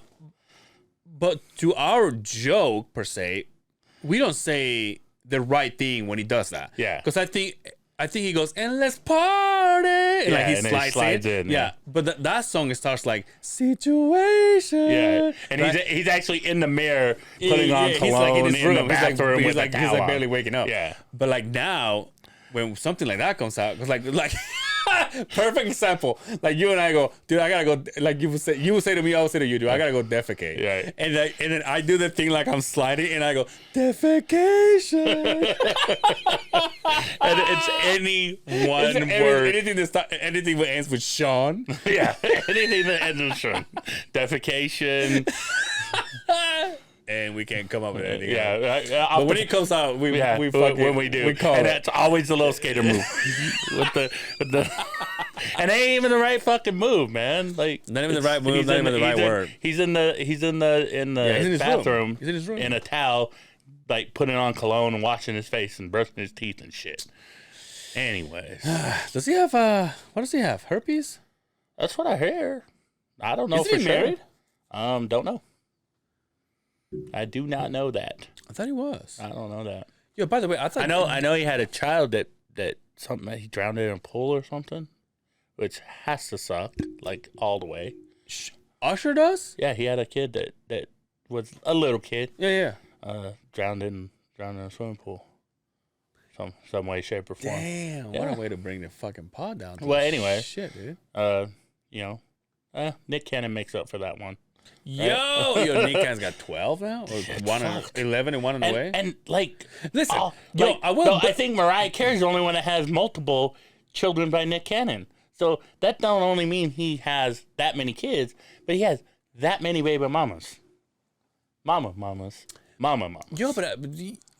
but to our joke per se, we don't say the right thing when he does that. Yeah. Because I think he goes and let's party. And like Yeah, he and then he slides in, Yeah. yeah. But that song starts like situation. Yeah, and Right? he's actually in the mirror putting on he's cologne like in his room. the bathroom he's with like, a he's towel like on. barely waking up. Yeah. But like now, when something like that comes out, it's like perfect example. Like you and I go, dude, I gotta go. Like you would say to me, I would say to you, dude, I gotta go defecate. Yeah. And then I do the thing like I'm sliding, and I go defecation. And it's any one It's word. anything that ends with Sean. Yeah, anything that ends in Sean. Defecation. And we can't come up with anything. Yeah, But when it comes out, we fucking, when we do, we call and it. that's always the little skater move with the, and it ain't even the right fucking move, man. Like Not even the it's- right move, he's not in even the right he's in- word. He's in the he's in his bathroom. room. He's in his room. in a towel, like putting on cologne and washing his face and brushing his teeth and shit. Anyways, Does he have what does he have? Herpes? that's what I hear. I don't know Isn't for he sure. married? Don't know. I do not know that. I thought he was. I don't know that. Yo, by the way, I thought I know he had a child that something that he drowned in a pool or something, which has to suck like all the way. Usher does? Yeah, he had a kid that was a little kid, Yeah. drowned in a swimming pool, some way, shape, or form. Damn, Yeah. what a way to bring the fucking pod down. To Well, this anyway. shit, dude. You know, Nick Cannon makes up for that one. Yo, Nick Cannon's got 12 now, or one and fucked. 11 and one on the way. And like, Listen, oh, yo, like, I will. no, I think Mariah Carey's the only one that has multiple children by Nick Cannon. So that don't only mean he has that many kids, but he has that many baby mamas. Mamas. Yo, but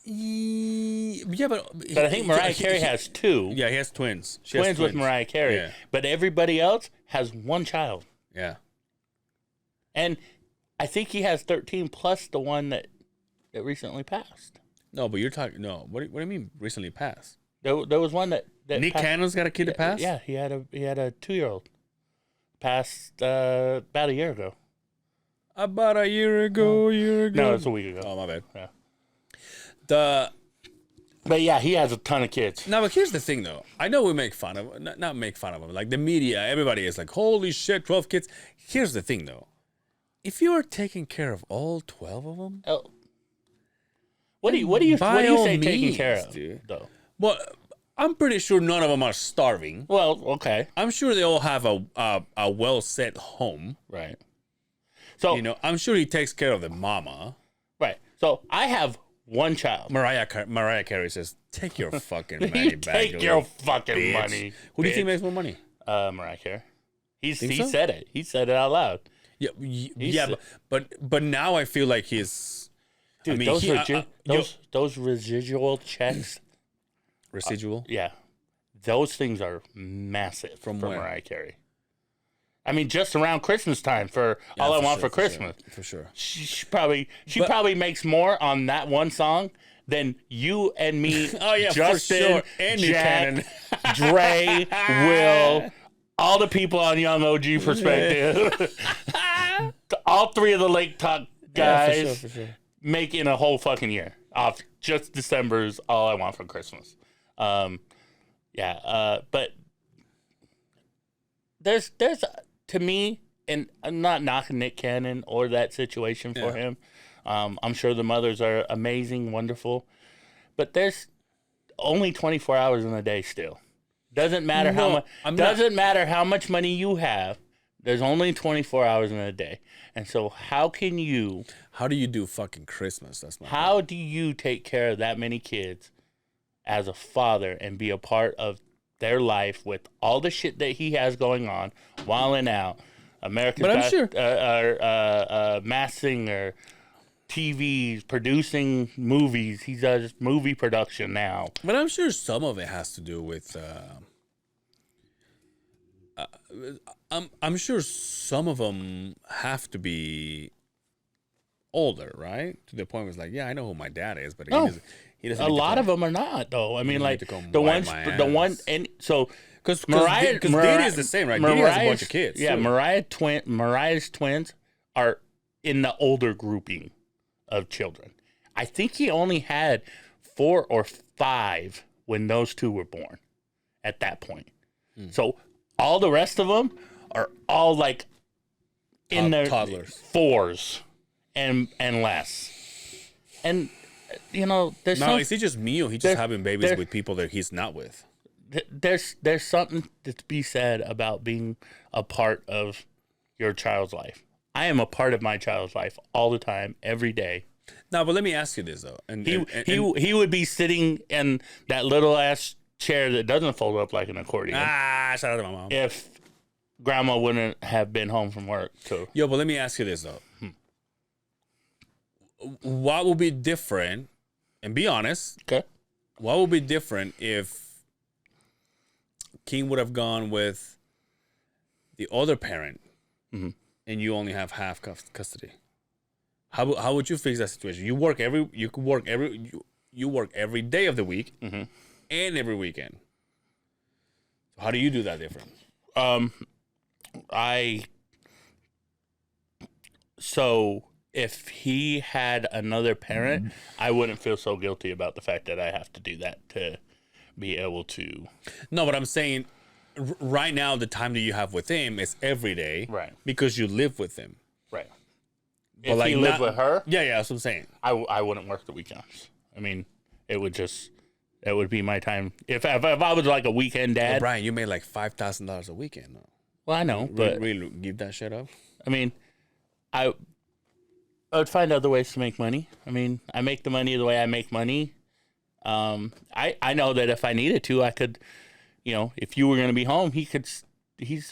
yeah, but But I think Mariah Carey has two. Yeah, he has twins. She has twins with Mariah Carey. Yeah. But everybody else has one child. Yeah. And I think he has 13 plus the one that recently passed. No, but you're talking. No, what do you mean recently passed? There was one that Nick passed. Cannon's got a kid to pass. Yeah, he had a 2-year-old. Passed about a year ago. About a year ago. No, it's a week ago. Oh, my bad. Yeah. But yeah, he has a ton of kids. No, but here's the thing, though. I know we make fun of not make fun of him. Like the media, everybody is like, "Holy shit, 12 kids." Here's the thing, though. If you are taking care of all 12 of them, Oh. What do you by say all taking care means, of, dude. though? well, I'm pretty sure none of them are starving. Well, okay, I'm sure they all have a well set home. right. So You know, I'm sure he takes care of the mama. right. So I have one child. Mariah Carey says, "Take your fucking money You back." take you your little fucking bitch." money. Who do you think bitch. makes more money? Mariah Carey. He so? said it. He said it out loud. Yeah, but now I feel like he's Dude, I mean, those residual checks. residual. Yeah, those things are massive From for where? Mariah Carey. I mean, just around Christmas time for All I Want for Christmas. For sure. She probably makes more on that one song than you and me. Oh, yeah, for Justin, sure. And Nick Jack, Dre, Will, all the people on Young OG Perspective. All three of the Lake Talk guys for sure. make in a whole fucking year. off. Just December is all I want for Christmas. But there's to me, and I'm not knocking Nick Cannon or that situation for him. I'm sure the mothers are amazing, wonderful, but there's only 24 hours in a day still. Doesn't matter how much. Doesn't matter how much money you have. There's only 24 hours in a day, and so how do you do fucking Christmas? That's my how do you take care of that many kids as a father and be a part of their life with all the shit that he has going on, wilding out, American Masked Singer, TVs, producing movies. He does movie production now. But I'm sure some of it has to do with. I'm sure some of them have to be older, right? To the point where it's like, yeah, I know who my dad is, but he doesn't. A lot of them are not, though. I mean, like the one, and so because Diddy is the same, right? Diddy has a bunch of kids. Yeah, too. Mariah's twins are in the older grouping of children. I think he only had 4 or 5 when those two were born. At that point, so all the rest of them are all like in their toddlers, 4s and less, and. There's is he just me, or he just having babies with people that he's not with? There's something to be said about being a part of your child's life. I am a part of my child's life all the time, every day. No, but let me ask you this though. And he would be sitting in that little ass chair that doesn't fold up like an accordion. Shout out to my mom. If grandma wouldn't have been home from work, so. Yo, but let me ask you this though. What would be different, and be honest, okay, what would be different if King would have gone with the other parent and you only have half custody? How would you fix that situation? You work every day of the week and every weekend. So how do you do that different? If he had another parent, I wouldn't feel so guilty about the fact that I have to do that to be able to. No, but I'm saying right now the time that you have with him is every day, right? Because you live with him, right? But if he lived with her, yeah, that's what I'm saying. I wouldn't work the weekends. I mean, it would be my time. If I was like a weekend dad, well, Brian, you made like $5,000 a weekend. No? Well, I know, but really give that shit up. I mean, I would find other ways to make money. I mean, I make the money the way I make money. I know that if I needed to, I could, if you were going to be home, he's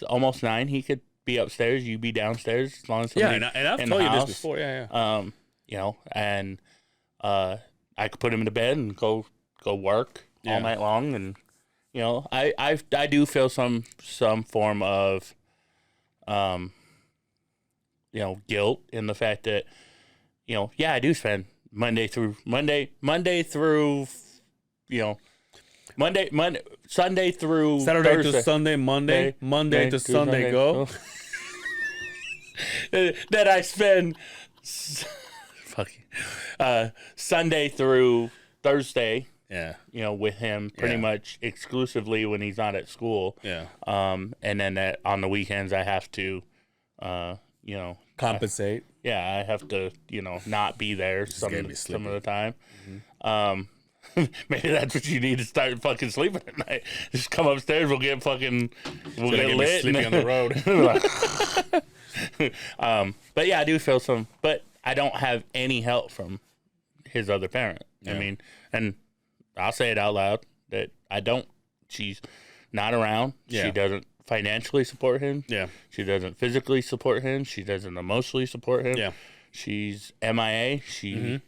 almost 9. He could be upstairs. You be downstairs as long as and I've told you this before. Yeah. And I could put him to bed and go work all night long. And, I do feel some form of, guilt in the fact that, I do spend Sunday through, Saturday Thursday. to Sunday, Monday to Sunday, go. That I spend Sunday through Thursday. Yeah. With him pretty much exclusively when he's not at school. Yeah. And then on the weekends I have to, compensate. I have to, not be there some of the time. Mm-hmm. Maybe that's what you need to start fucking sleeping at night. Just come upstairs. We'll get lit. Sleeping on the road. But yeah, I do feel but I don't have any help from his other parent. Yeah. I mean, and I'll say it out loud that I don't. She's not around. Yeah. She doesn't financially support him. Yeah. She doesn't physically support him. She doesn't emotionally support him. Yeah. She's MIA. She,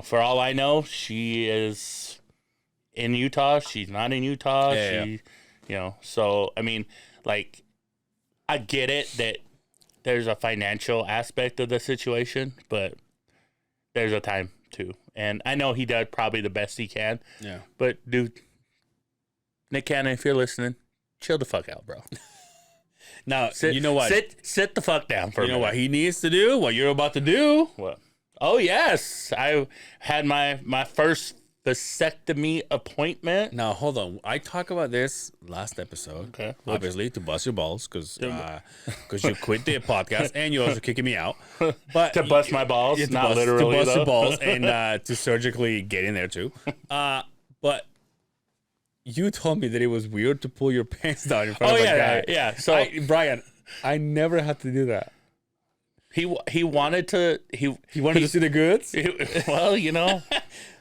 for all I know, she is in Utah. She's not in Utah. So, I mean, like, I get it that there's a financial aspect of the situation, but there's a time too. And I know he does probably the best he can. Yeah. But, dude, Nick Cannon, if you're listening, chill the fuck out, bro. Now, you know what? Sit the fuck down for a minute. You know what he needs to do? What you're about to do? What? Oh yes, I had my first vasectomy appointment. Now hold on. I talked about this last episode. Okay. Obviously to bust your balls because you quit the podcast and you're also kicking me out. But To bust my balls, to not bust, literally, to bust your though. balls and to surgically get in there too. But you told me that it was weird to pull your pants down in front of a guy. yeah. So Brian, I never had to do that. he wanted to He wanted to see the goods. well, you know.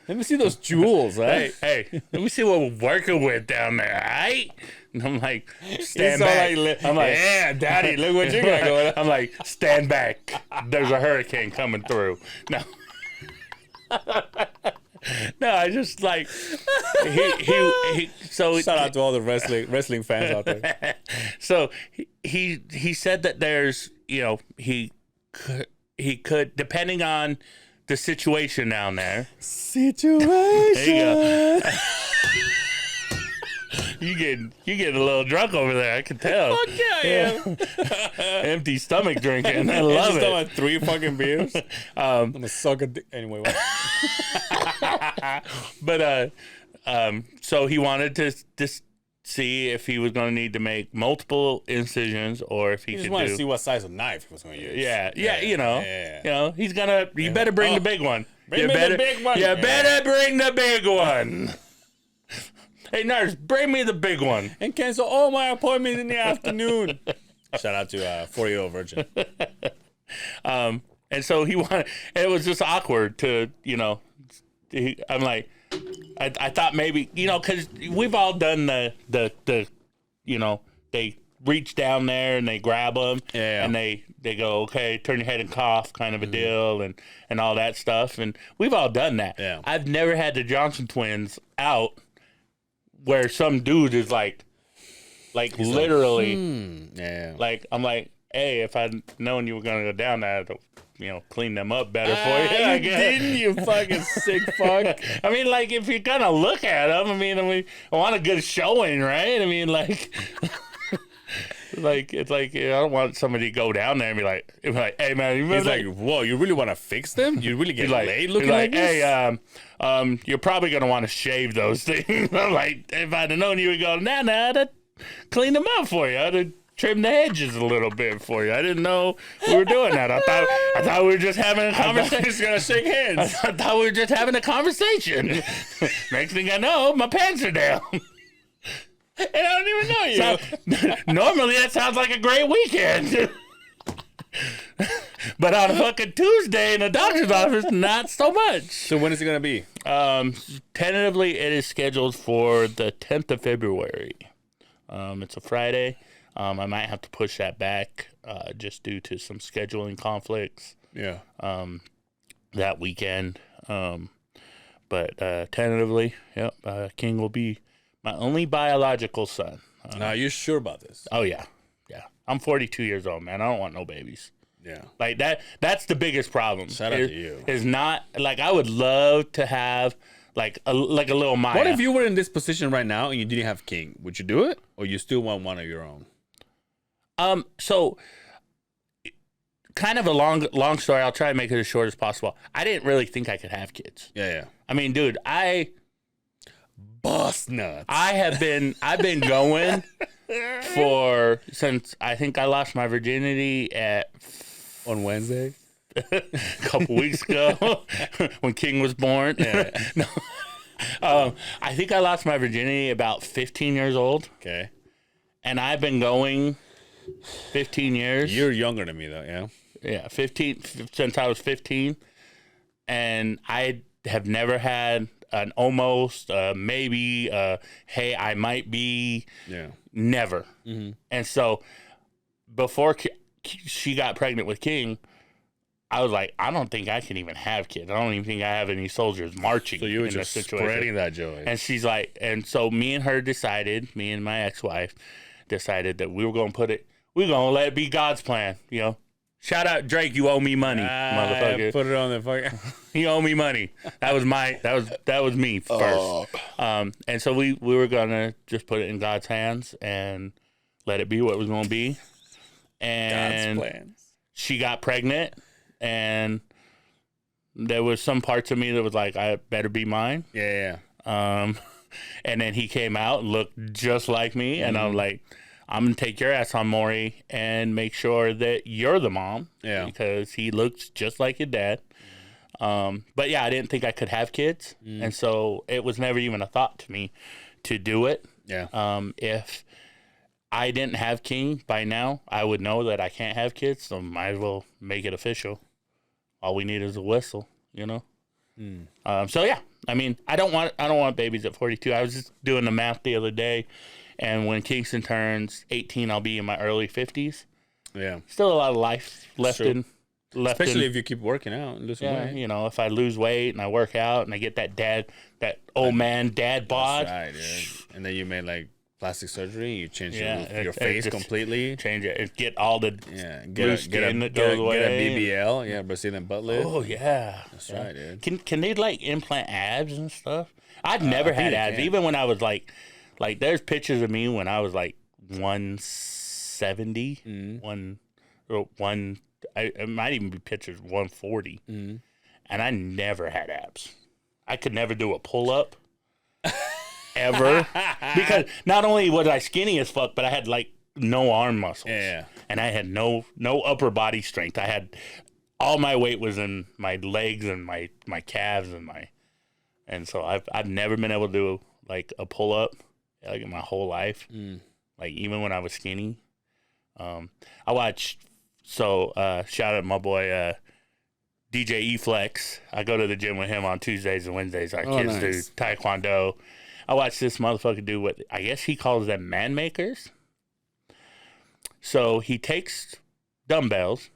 Let me see those jewels, right? Hey, let me see what we're working with down there, right? And I'm like, stand He's all back. like, I'm like, yeah, daddy, look what you got going on. I'm like, stand back. There's a hurricane coming through. No. No, I just like he so Shout out to all the wrestling fans out there. so he said that there's, you know, he could depending on the situation down there. Situation. There you go. You getting a little drunk over there. I can tell. Fuck yeah, I am. Empty stomach drinking. I love Just it. about 3 fucking beers. I'm gonna suck a dick anyway. But so he wanted to just see if he was going to need to make multiple incisions or if he You could just want do. to see what size of knife he was gonna use. Yeah, you know, yeah. you know, he's gonna. You better bring the big one. Bring you me the better, big one. You Yeah. better bring the big one. Hey nurse, bring me the big one. And cancel all my appointments in the afternoon. Shout out to 4-year-old virgin. And so he wanted. It was just awkward to, you know. I'm like, I thought maybe, you know, because we've all done the you know, they reach down there and they grab them, Yeah. and they go, okay, turn your head and cough, kind of a deal, and all that stuff, and we've all done that. Yeah. I've never had the Johnson twins out where some dude is like literally, Yeah. like I'm like, hey, if I'd known you were gonna go down there, I'd, you know, clean them up better for you. I guess. Didn't you fucking sick fuck? I mean, like, if you're gonna look at them, I mean, I want a good showing, right? I mean, like, it's like, I don't want somebody to go down there and be like, hey man, you He's remember like, whoa, you really want to fix them? You really get laid looking like, like this? hey, you're probably gonna want to shave those things. I'm like, if I'd have known you would go, nah, I'd have cleaned them up for you. I'd have trimmed the edges a little bit for you. I didn't know we were doing that. I thought we were just having a conversation. He's gonna shake hands. I thought we were just having a conversation. Next thing I know, my pants are down. And I don't even know you. Normally, that sounds like a great weekend. But on a fucking Tuesday in the doctor's office, not so much. So when is it gonna be? Tentatively, it is scheduled for the 10th of February. It's a Friday. I might have to push that back just due to some scheduling conflicts Yeah. that weekend. But tentatively, yep, King will be my only biological son. Now, you sure about this? Oh, yeah. Yeah. I'm 42 years old, man. I don't want no babies. Yeah. Like, that's the biggest problem. Shout out to you. Is not, like, I would love to have, like a little Maya. What if you were in this position right now and you didn't have King? Would you do it? Or you still want one of your own? So kind of a long story. I'll try to make it as short as possible. I didn't really think I could have kids. Yeah. I mean, dude, Bust nuts. I've been going since I think I lost my virginity On Wednesday? a couple weeks ago when King was born. Yeah. No. I think I lost my virginity about 15 years old. Okay. And I've been going 15 years. You're younger than me, though, yeah? Yeah, 15 since I was 15, and I have never had an almost, maybe, hey, I might be, Yeah. never. Mm-hmm. And so before she got pregnant with King, I was like, I don't think I can even have kids. I don't even think I have any soldiers marching. So you were in just this situation. spreading that joy. And she's like, and so me and my ex-wife decided that we were going to let it be God's plan, you know. Shout out Drake, you owe me money, motherfucker. Put it on the fucking... You owe me money. That was me first. And so we were gonna just put it in God's hands and let it be what it was gonna be. And God's plans. she got pregnant, and There was some parts of me that was like, I better be mine. Yeah. And then he came out and looked just like me, and I'm like, I'm gonna take your ass on Maury and make sure that you're the mom. Yeah. Because he looks just like your dad. But yeah, I didn't think I could have kids, and so it was never even a thought to me to do it. Yeah. If I didn't have King by now, I would know that I can't have kids, so might as well make it official. All we need is a whistle, you know. So yeah, I mean, I don't want babies at 42. I was just doing the math the other day, and when Kingston turns 18, I'll be in my early 50s. Yeah. Still a lot of life left in. Especially if you keep working out and losing weight. You know, if I lose weight and I work out and I get that old man dad bod. That's right, dude. And then you made like plastic surgery, you change your face completely. Change it. And get all the get skin a that goes away. Get a BBL, Brazilian butt lift. Oh yeah. That's right, dude. Can they like implant abs and stuff? I've never had abs. Even when I was like there's pictures of me when I was like 170, it might even be pictures 140, and I never had abs. I could never do a pull up ever because not only was I skinny as fuck, but I had like no arm muscles, and I had no upper body strength. I had all my weight was in my legs and my calves and so I've never been able to do like a pull up like in my whole life, like even when I was skinny. I watched. So, shout out my boy, DJ E-Flex. I go to the gym with him on Tuesdays and Wednesdays. Our kids do Taekwondo. I watch this motherfucker do what I guess he calls them man makers. So, he takes dumbbells,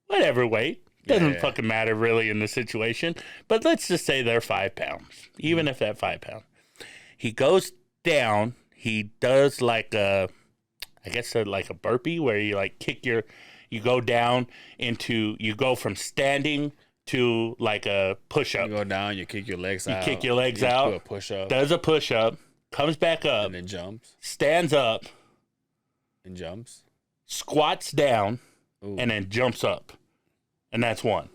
whatever weight. Doesn't fucking matter really in the situation. But let's just say they're 5 pounds, even if they're 5 pounds. He goes down. He does like a burpee where you like you go down you go from standing to like a push-up. You go down, you kick your legs out. You kick your legs out. Do a push-up. Does a push-up. Comes back up. And then jumps. Stands up. And jumps. Squats down. Ooh. And then jumps up. And that's one.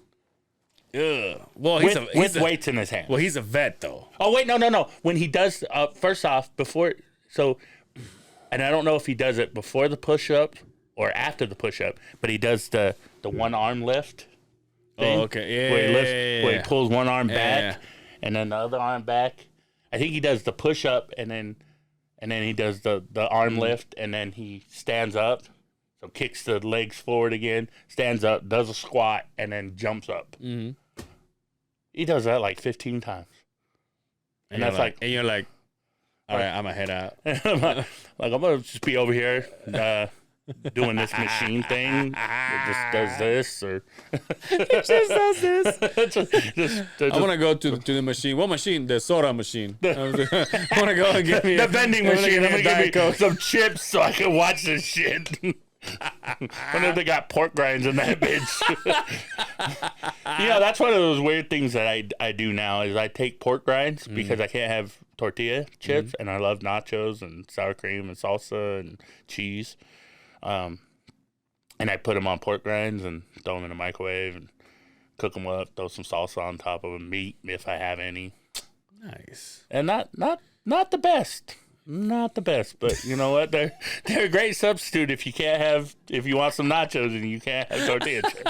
Ugh. Well, with weights in his hand. Well, he's a vet, though. Oh, wait, no. When he does, first off, and I don't know if he does it before the push-up or after the push-up, but he does the one arm lift thing. Oh, okay. Where he pulls one arm back and then the other arm back. I think he does the push-up and then he does the arm lift and then he stands up. So kicks the legs forward again, stands up, does a squat, and then jumps up. Mm-hmm. He does that like 15 times. And that's like... And you're like, all right, I'm going to head out. I'm going to just be over here doing this machine thing. It just does this. Or it just does this. I want to go to the machine. What machine? The soda machine. I want to go and get me the vending machine. I'm going to give me some chips so I can watch this shit. Wonder if they got pork grinds in that bitch. That's one of those weird things that I do now is I take pork grinds because I can't have tortilla chips, and I love nachos and sour cream and salsa and cheese. And I put them on pork grinds and throw them in the microwave and cook them up, throw some salsa on top of them, meat if I have any. Nice. And not the best. Not the best, but you know what? They're a great substitute if you want some nachos and you can't have tortilla chips.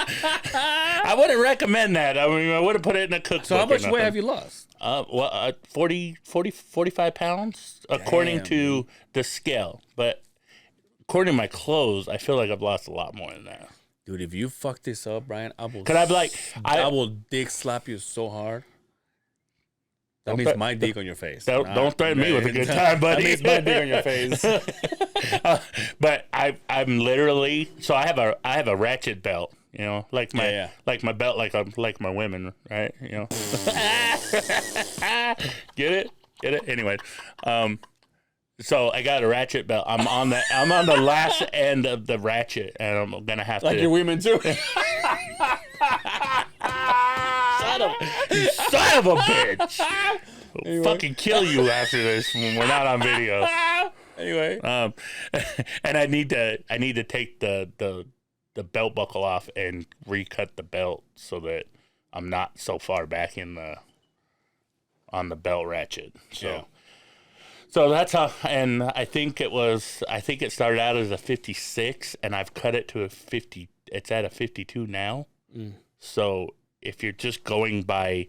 I wouldn't recommend that. I mean, I wouldn't put it in a cookbook. So how much weight have you lost? 45 pounds according to the scale. But according to my clothes, I feel like I've lost a lot more than that. Dude, if you fuck this up, Brian, I will dick slap you so hard. That means my dick on your face. Don't threaten me with a good time, buddy. That means my dick on your face. But I'm literally I have a ratchet belt, like my belt, like my women, right? Get it. Anyway, so I got a ratchet belt. I'm on the last end of the ratchet, and I'm gonna have like your women too. You son of a bitch! Anyway. Fucking kill you after this when we're not on video. Anyway, and I need to take the belt buckle off and recut the belt so that I'm not so far back on the belt ratchet. So. Yeah. So that's how, and I think it started out as a 56, and I've cut it to a 50. It's at a 52 now. So if you're just going by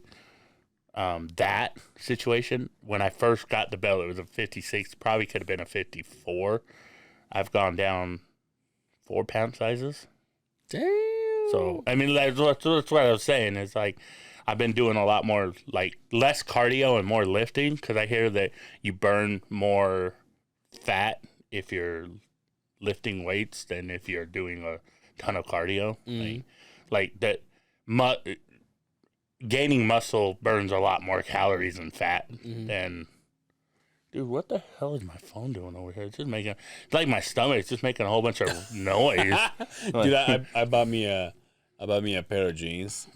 that situation, when I first got the belt, it was a 56. Probably could have been a 54. I've gone down 4 pound sizes. Damn. So I mean, that's what I was saying. It's like I've been doing a lot more, like less cardio and more lifting, because I hear that you burn more fat if you're lifting weights than if you're doing a ton of cardio. Like that, gaining muscle burns a lot more calories than fat. And dude, what the hell is my phone doing over here? It's just making, it's like my stomach's just making a whole bunch of noise. Dude, I bought me a pair of jeans.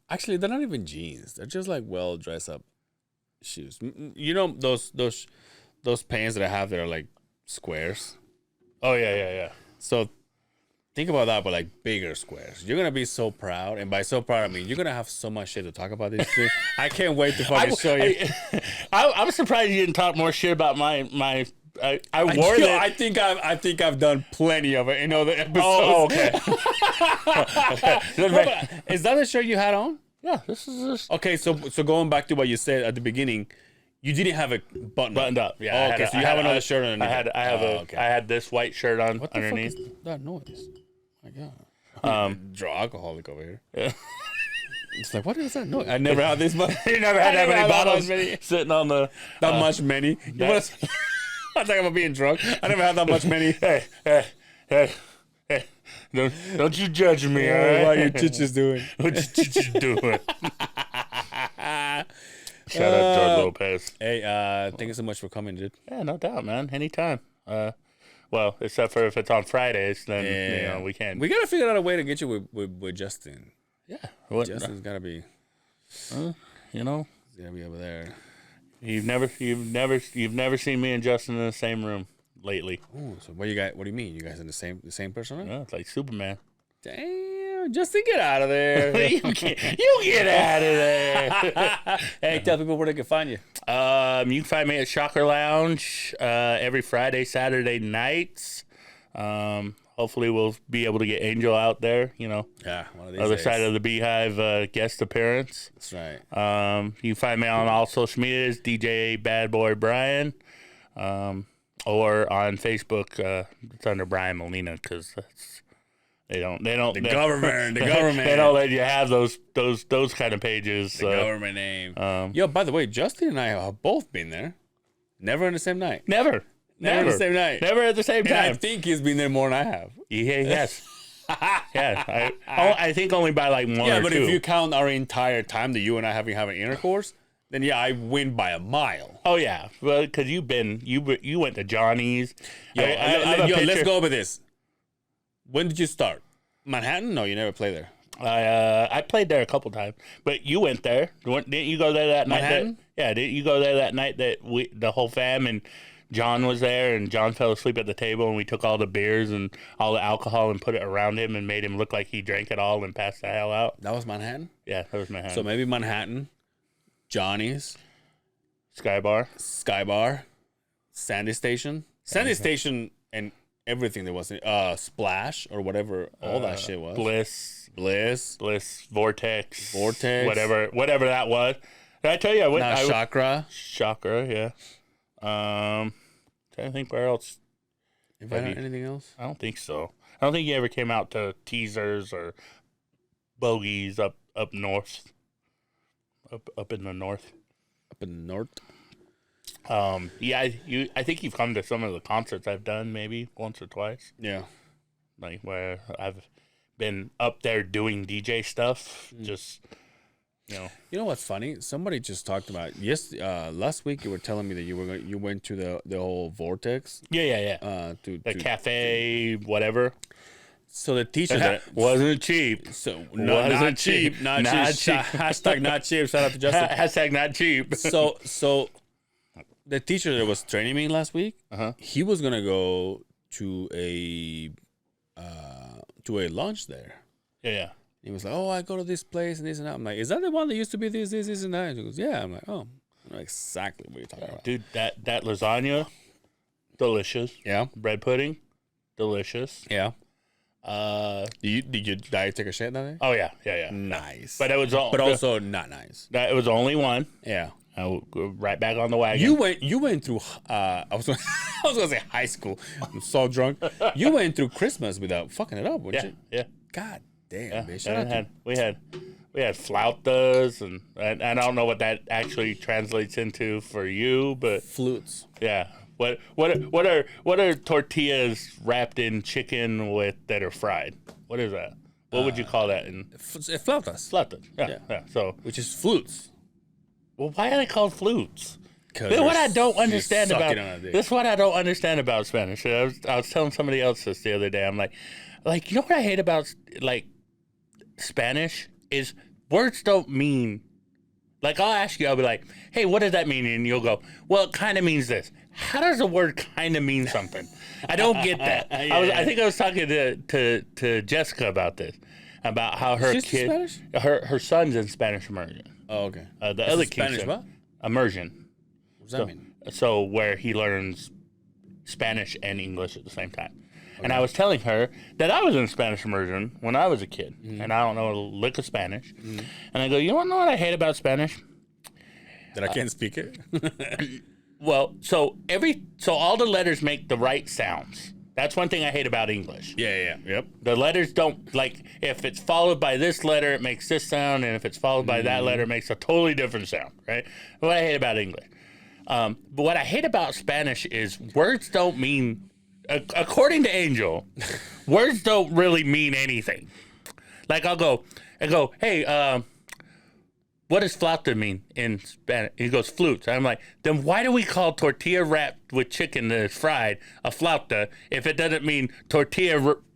Actually, they're not even jeans. They're just like well dressed up shoes. You know those pants that I have that are like squares. Oh yeah. So think about that, but like bigger squares. You're gonna be so proud, and by so proud I mean you're gonna have so much shit to talk about this shit. I can't wait to fucking show you. I'm surprised you didn't talk more shit about my. I wore that. I think I've done plenty of it in other episodes. Oh, okay. Is that the shirt you had on? Yeah, this is Okay, so going back to what you said at the beginning, you didn't have it buttoned up. Yeah. Oh, okay, so you have another shirt underneath. I had this white shirt on What the underneath. fuck is that noise? My God. Draw alcoholic over here. Yeah. It's like, what is that noise? I never had this much. You never had that many bottles sitting on the. That much many. I think I'm being drunk. I never had that much many. Hey. Don't you judge me, all right? What are your titches doing? What your titches doing? Shout out George Lopez. Hey, thank you so much for coming, dude. Yeah, no doubt, man. Anytime. Well, except for if it's on Fridays, then we can't. We gotta figure out a way to get you with Justin. Yeah, Justin's gotta be. You know, he's gotta be over there. You've never seen me and Justin in the same room lately. Ooh, so what do you mean? You guys in the same person? Yeah, it's like Superman. Damn, Justin, get out of there. you get out of there. Hey, tell people where they can find you. You can find me at Shocker Lounge every Friday, Saturday nights. Hopefully we'll be able to get Angel out there, Yeah, one of these other days. side of the Beehive guest appearance. That's right. You can find me on all social medias, DJ Bad Boy Brian, or on Facebook. It's under Brian Molina because they don't The government. They don't let you have those kind of pages. The government name. Yo, by the way, Justin and I have both been there. Never on the same night. Never Never the same night. Never at the same And I time. think he's been there more than I have. Yeah, yes. Yeah, I think only by like one or two. Yeah, but if you count our entire time that you and I having intercourse, then yeah, I win by a mile. Oh yeah, well, because you went to Johnny's. Yo, I let's go over this. When did you start? Manhattan? No, you never played there. I played there a couple times, but you went there. Didn't you go there that Manhattan? night? Didn't you go there that night that the whole fam and John was there, and John fell asleep at the table, and we took all the beers and all the alcohol and put it around him and made him look like he drank it all and passed the hell out. That was Manhattan? Yeah, that was Manhattan. So maybe Manhattan, Johnny's, Sky Bar, Sandy Station. Sandy Station and everything there was. Splash or whatever all that shit was. Bliss, Vortex, Vortex. whatever that was. Did I tell you I went? Chakra. Chakra, yeah. Trying to think where else. Anything else? I don't think so. I don't think you ever came out to Teasers or Bogies up north. Up in the north. Up in the north. Yeah, I think you've come to some of the concerts I've done maybe once or twice. Yeah. Like where I've been up there doing DJ stuff. Just You know what's funny? Somebody just talked about last week. You were telling me that you went to the whole Vortex. Yeah. To cafe, whatever. So the teacher wasn't cheap. So not cheap. Not cheap. Hashtag not cheap. Shout out to Justin. Hashtag not cheap. So the teacher that was training me last week, he was gonna go to a lunch there. Yeah. He was like, "Oh, I go to this place and this and that." I'm like, "Is that the one that used to be this, and that?" And he goes, "Yeah." I'm like, "Oh, I know exactly what you're talking about." Dude, that lasagna, delicious. Yeah. Bread pudding, delicious. Yeah. Did you take a shit that day? Oh yeah. Nice. But it was also not nice. It was only one. Yeah. I will go right back on the wagon. You went through I was gonna say high school. I'm so drunk. You went through Christmas without fucking it up, wouldn't you? Yeah. God damn, Yeah. bitch. We had flautas, and I don't know what that actually translates into for you, but flutes. Yeah. What are tortillas wrapped in chicken that are fried? What is that? What would you call that? Flautas. Flautas. Yeah. So, which is flutes. Well, why are they called flutes? This is what I don't understand about. This is what I don't understand about Spanish. I was telling somebody else this the other day. I'm like, you know what I hate about Spanish is words don't mean. Like, I'll ask you, I'll be like, "Hey, what does that mean?" And you'll go, "Well, it kind of means this." How does a word kind of mean something? I don't get that. I think I was talking to Jessica about this, about how her kid, her son's in Spanish immersion. Oh, okay. The other kid's Spanish what? Immersion. What does that mean? So where he learns Spanish and English at the same time. Okay. And I was telling her that I was in Spanish immersion when I was a kid, and I don't know a lick of Spanish. And I go, "You want to know what I hate about Spanish? That I can't speak it." Well, so all the letters make the right sounds. That's one thing I hate about English. Yeah. Yep. The letters don't, like, if it's followed by this letter, it makes this sound, and if it's followed by that letter, it makes a totally different sound, right? What I hate about English. But what I hate about Spanish is words don't mean, according to Angel, words don't really mean anything. Like, I go, "Hey, what does flauta mean in Spanish?" He goes, "Flutes." I'm like, then why do we call tortilla wrapped with chicken that is fried a flauta if it doesn't mean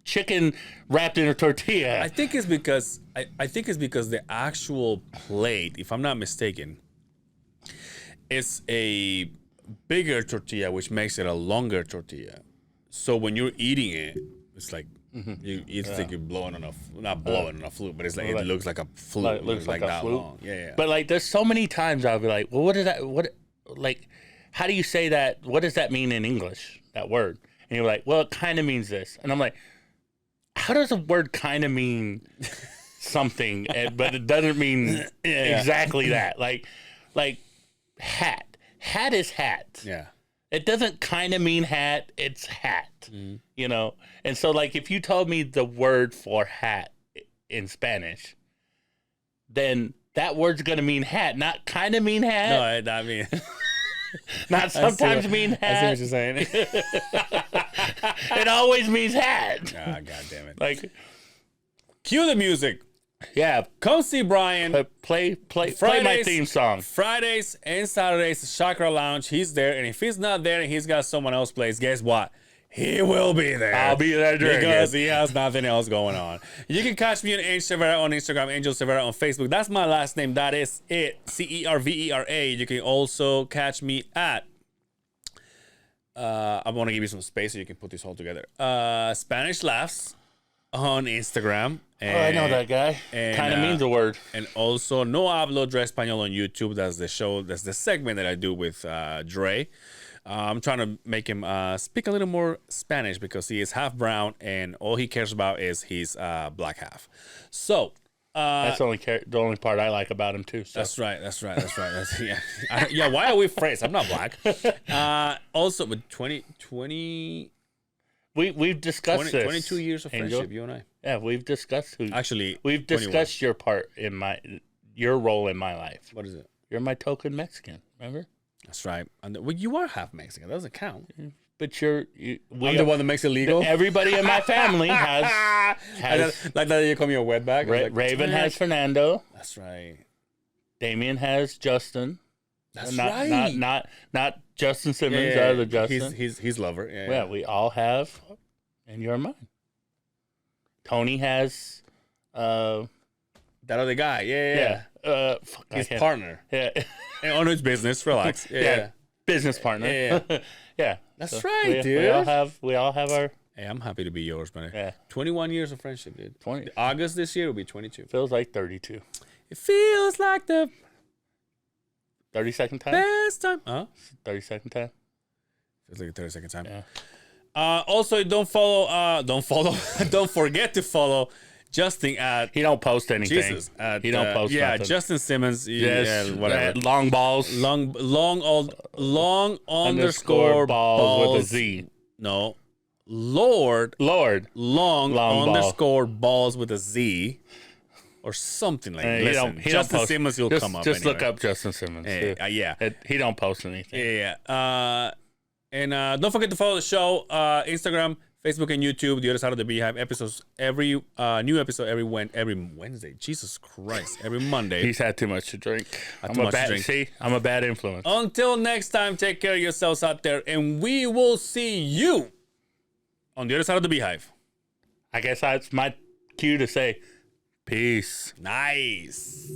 chicken wrapped in a tortilla? I think it's because the actual plate, if I'm not mistaken, is a bigger tortilla, which makes it a longer tortilla. So when you're eating it, it's like it's like you're blowing on not blowing on a flute, but it's like it looks like a flute. It looks like that flute. Long. Yeah. But like, there's so many times I'll be like, "Well, what is that? How do you say that? What does that mean in English? That word?" And you're like, "Well, it kind of means this." And I'm like, "How does a word kind of mean something, but it doesn't mean exactly that?" Like hat. Hat is hat. Yeah. It doesn't kind of mean hat, it's hat, you know? And so, like, if you told me the word for hat in Spanish, then that word's going to mean hat, not kind of mean hat. No, I mean... not sometimes mean hat. I see what you're saying. It always means hat. Ah, God damn it. Like, cue the music. Yeah. Come see Brian. Play my theme song. Fridays and Saturdays, Chakra Lounge. He's there. And if he's not there and he's got someone else plays, guess what? He will be there. I'll be there because he has nothing else going on. You can catch me on Angel Severa on Instagram, Angel Severa on Facebook. That's my last name. That is it. Cervera. You can also catch me at I want to give you some space so you can put this all together. Spanish Laughs on Instagram. And, I know that guy. Kind of means a word. And also No Hablo Dre Español on YouTube. That's the show. That's the segment that I do with Dre. I'm trying to make him speak a little more Spanish because he is half brown and all he cares about is he's black half. So that's the only part I like about him too. So. That's right. Yeah. Why are we friends? I'm not black. Also, with 20. We've discussed 22 years of friendship, Angel. you and I. Yeah, we've discussed we've 21. discussed your role in my life. What is it? You're my token Mexican, remember? That's right. Well, you are half Mexican. That doesn't count. But I'm the one that makes it legal. Everybody in my family has like that. You call me a wetback. Raven has Fernando. That's right. Damien has Justin. That's right. Not Justin Simmons. Other Justin. He's lover. Yeah, we all have, and you're mine. Tony has that other guy. Yeah. His partner. Yeah. And on his business. Relax. Yeah. Business partner. Yeah. Yeah. That's right, dude. We all have our Hey, I'm happy to be yours, man. Yeah. 21 years of friendship, dude. 20. August this year will be 22. Feels like 32. It feels like the 30-second time? best time. 30-second time? Feels like a 30-second time. Yeah. Also, don't forget to follow Justin at He don't post anything. Jesus. He don't post nothing. Justin Simmons. Yes, whatever. long balls. Long underscore balls with a Z. No. Lord. Long underscore balls with a Z. Or something like that. Listen, Justin Simmons will come up. Just anyway. look up Justin Simmons. Yeah. He don't post anything. Yeah. And don't forget to follow the show, Instagram, Facebook, and YouTube. The Other Side of the Beehive episodes new episode every Wednesday. Jesus Christ, every Monday. He's had too much to drink. See, I'm a bad influence. Until next time, take care of yourselves out there, and we will see you on the other side of the Beehive. I guess that's my cue to say peace. Nice.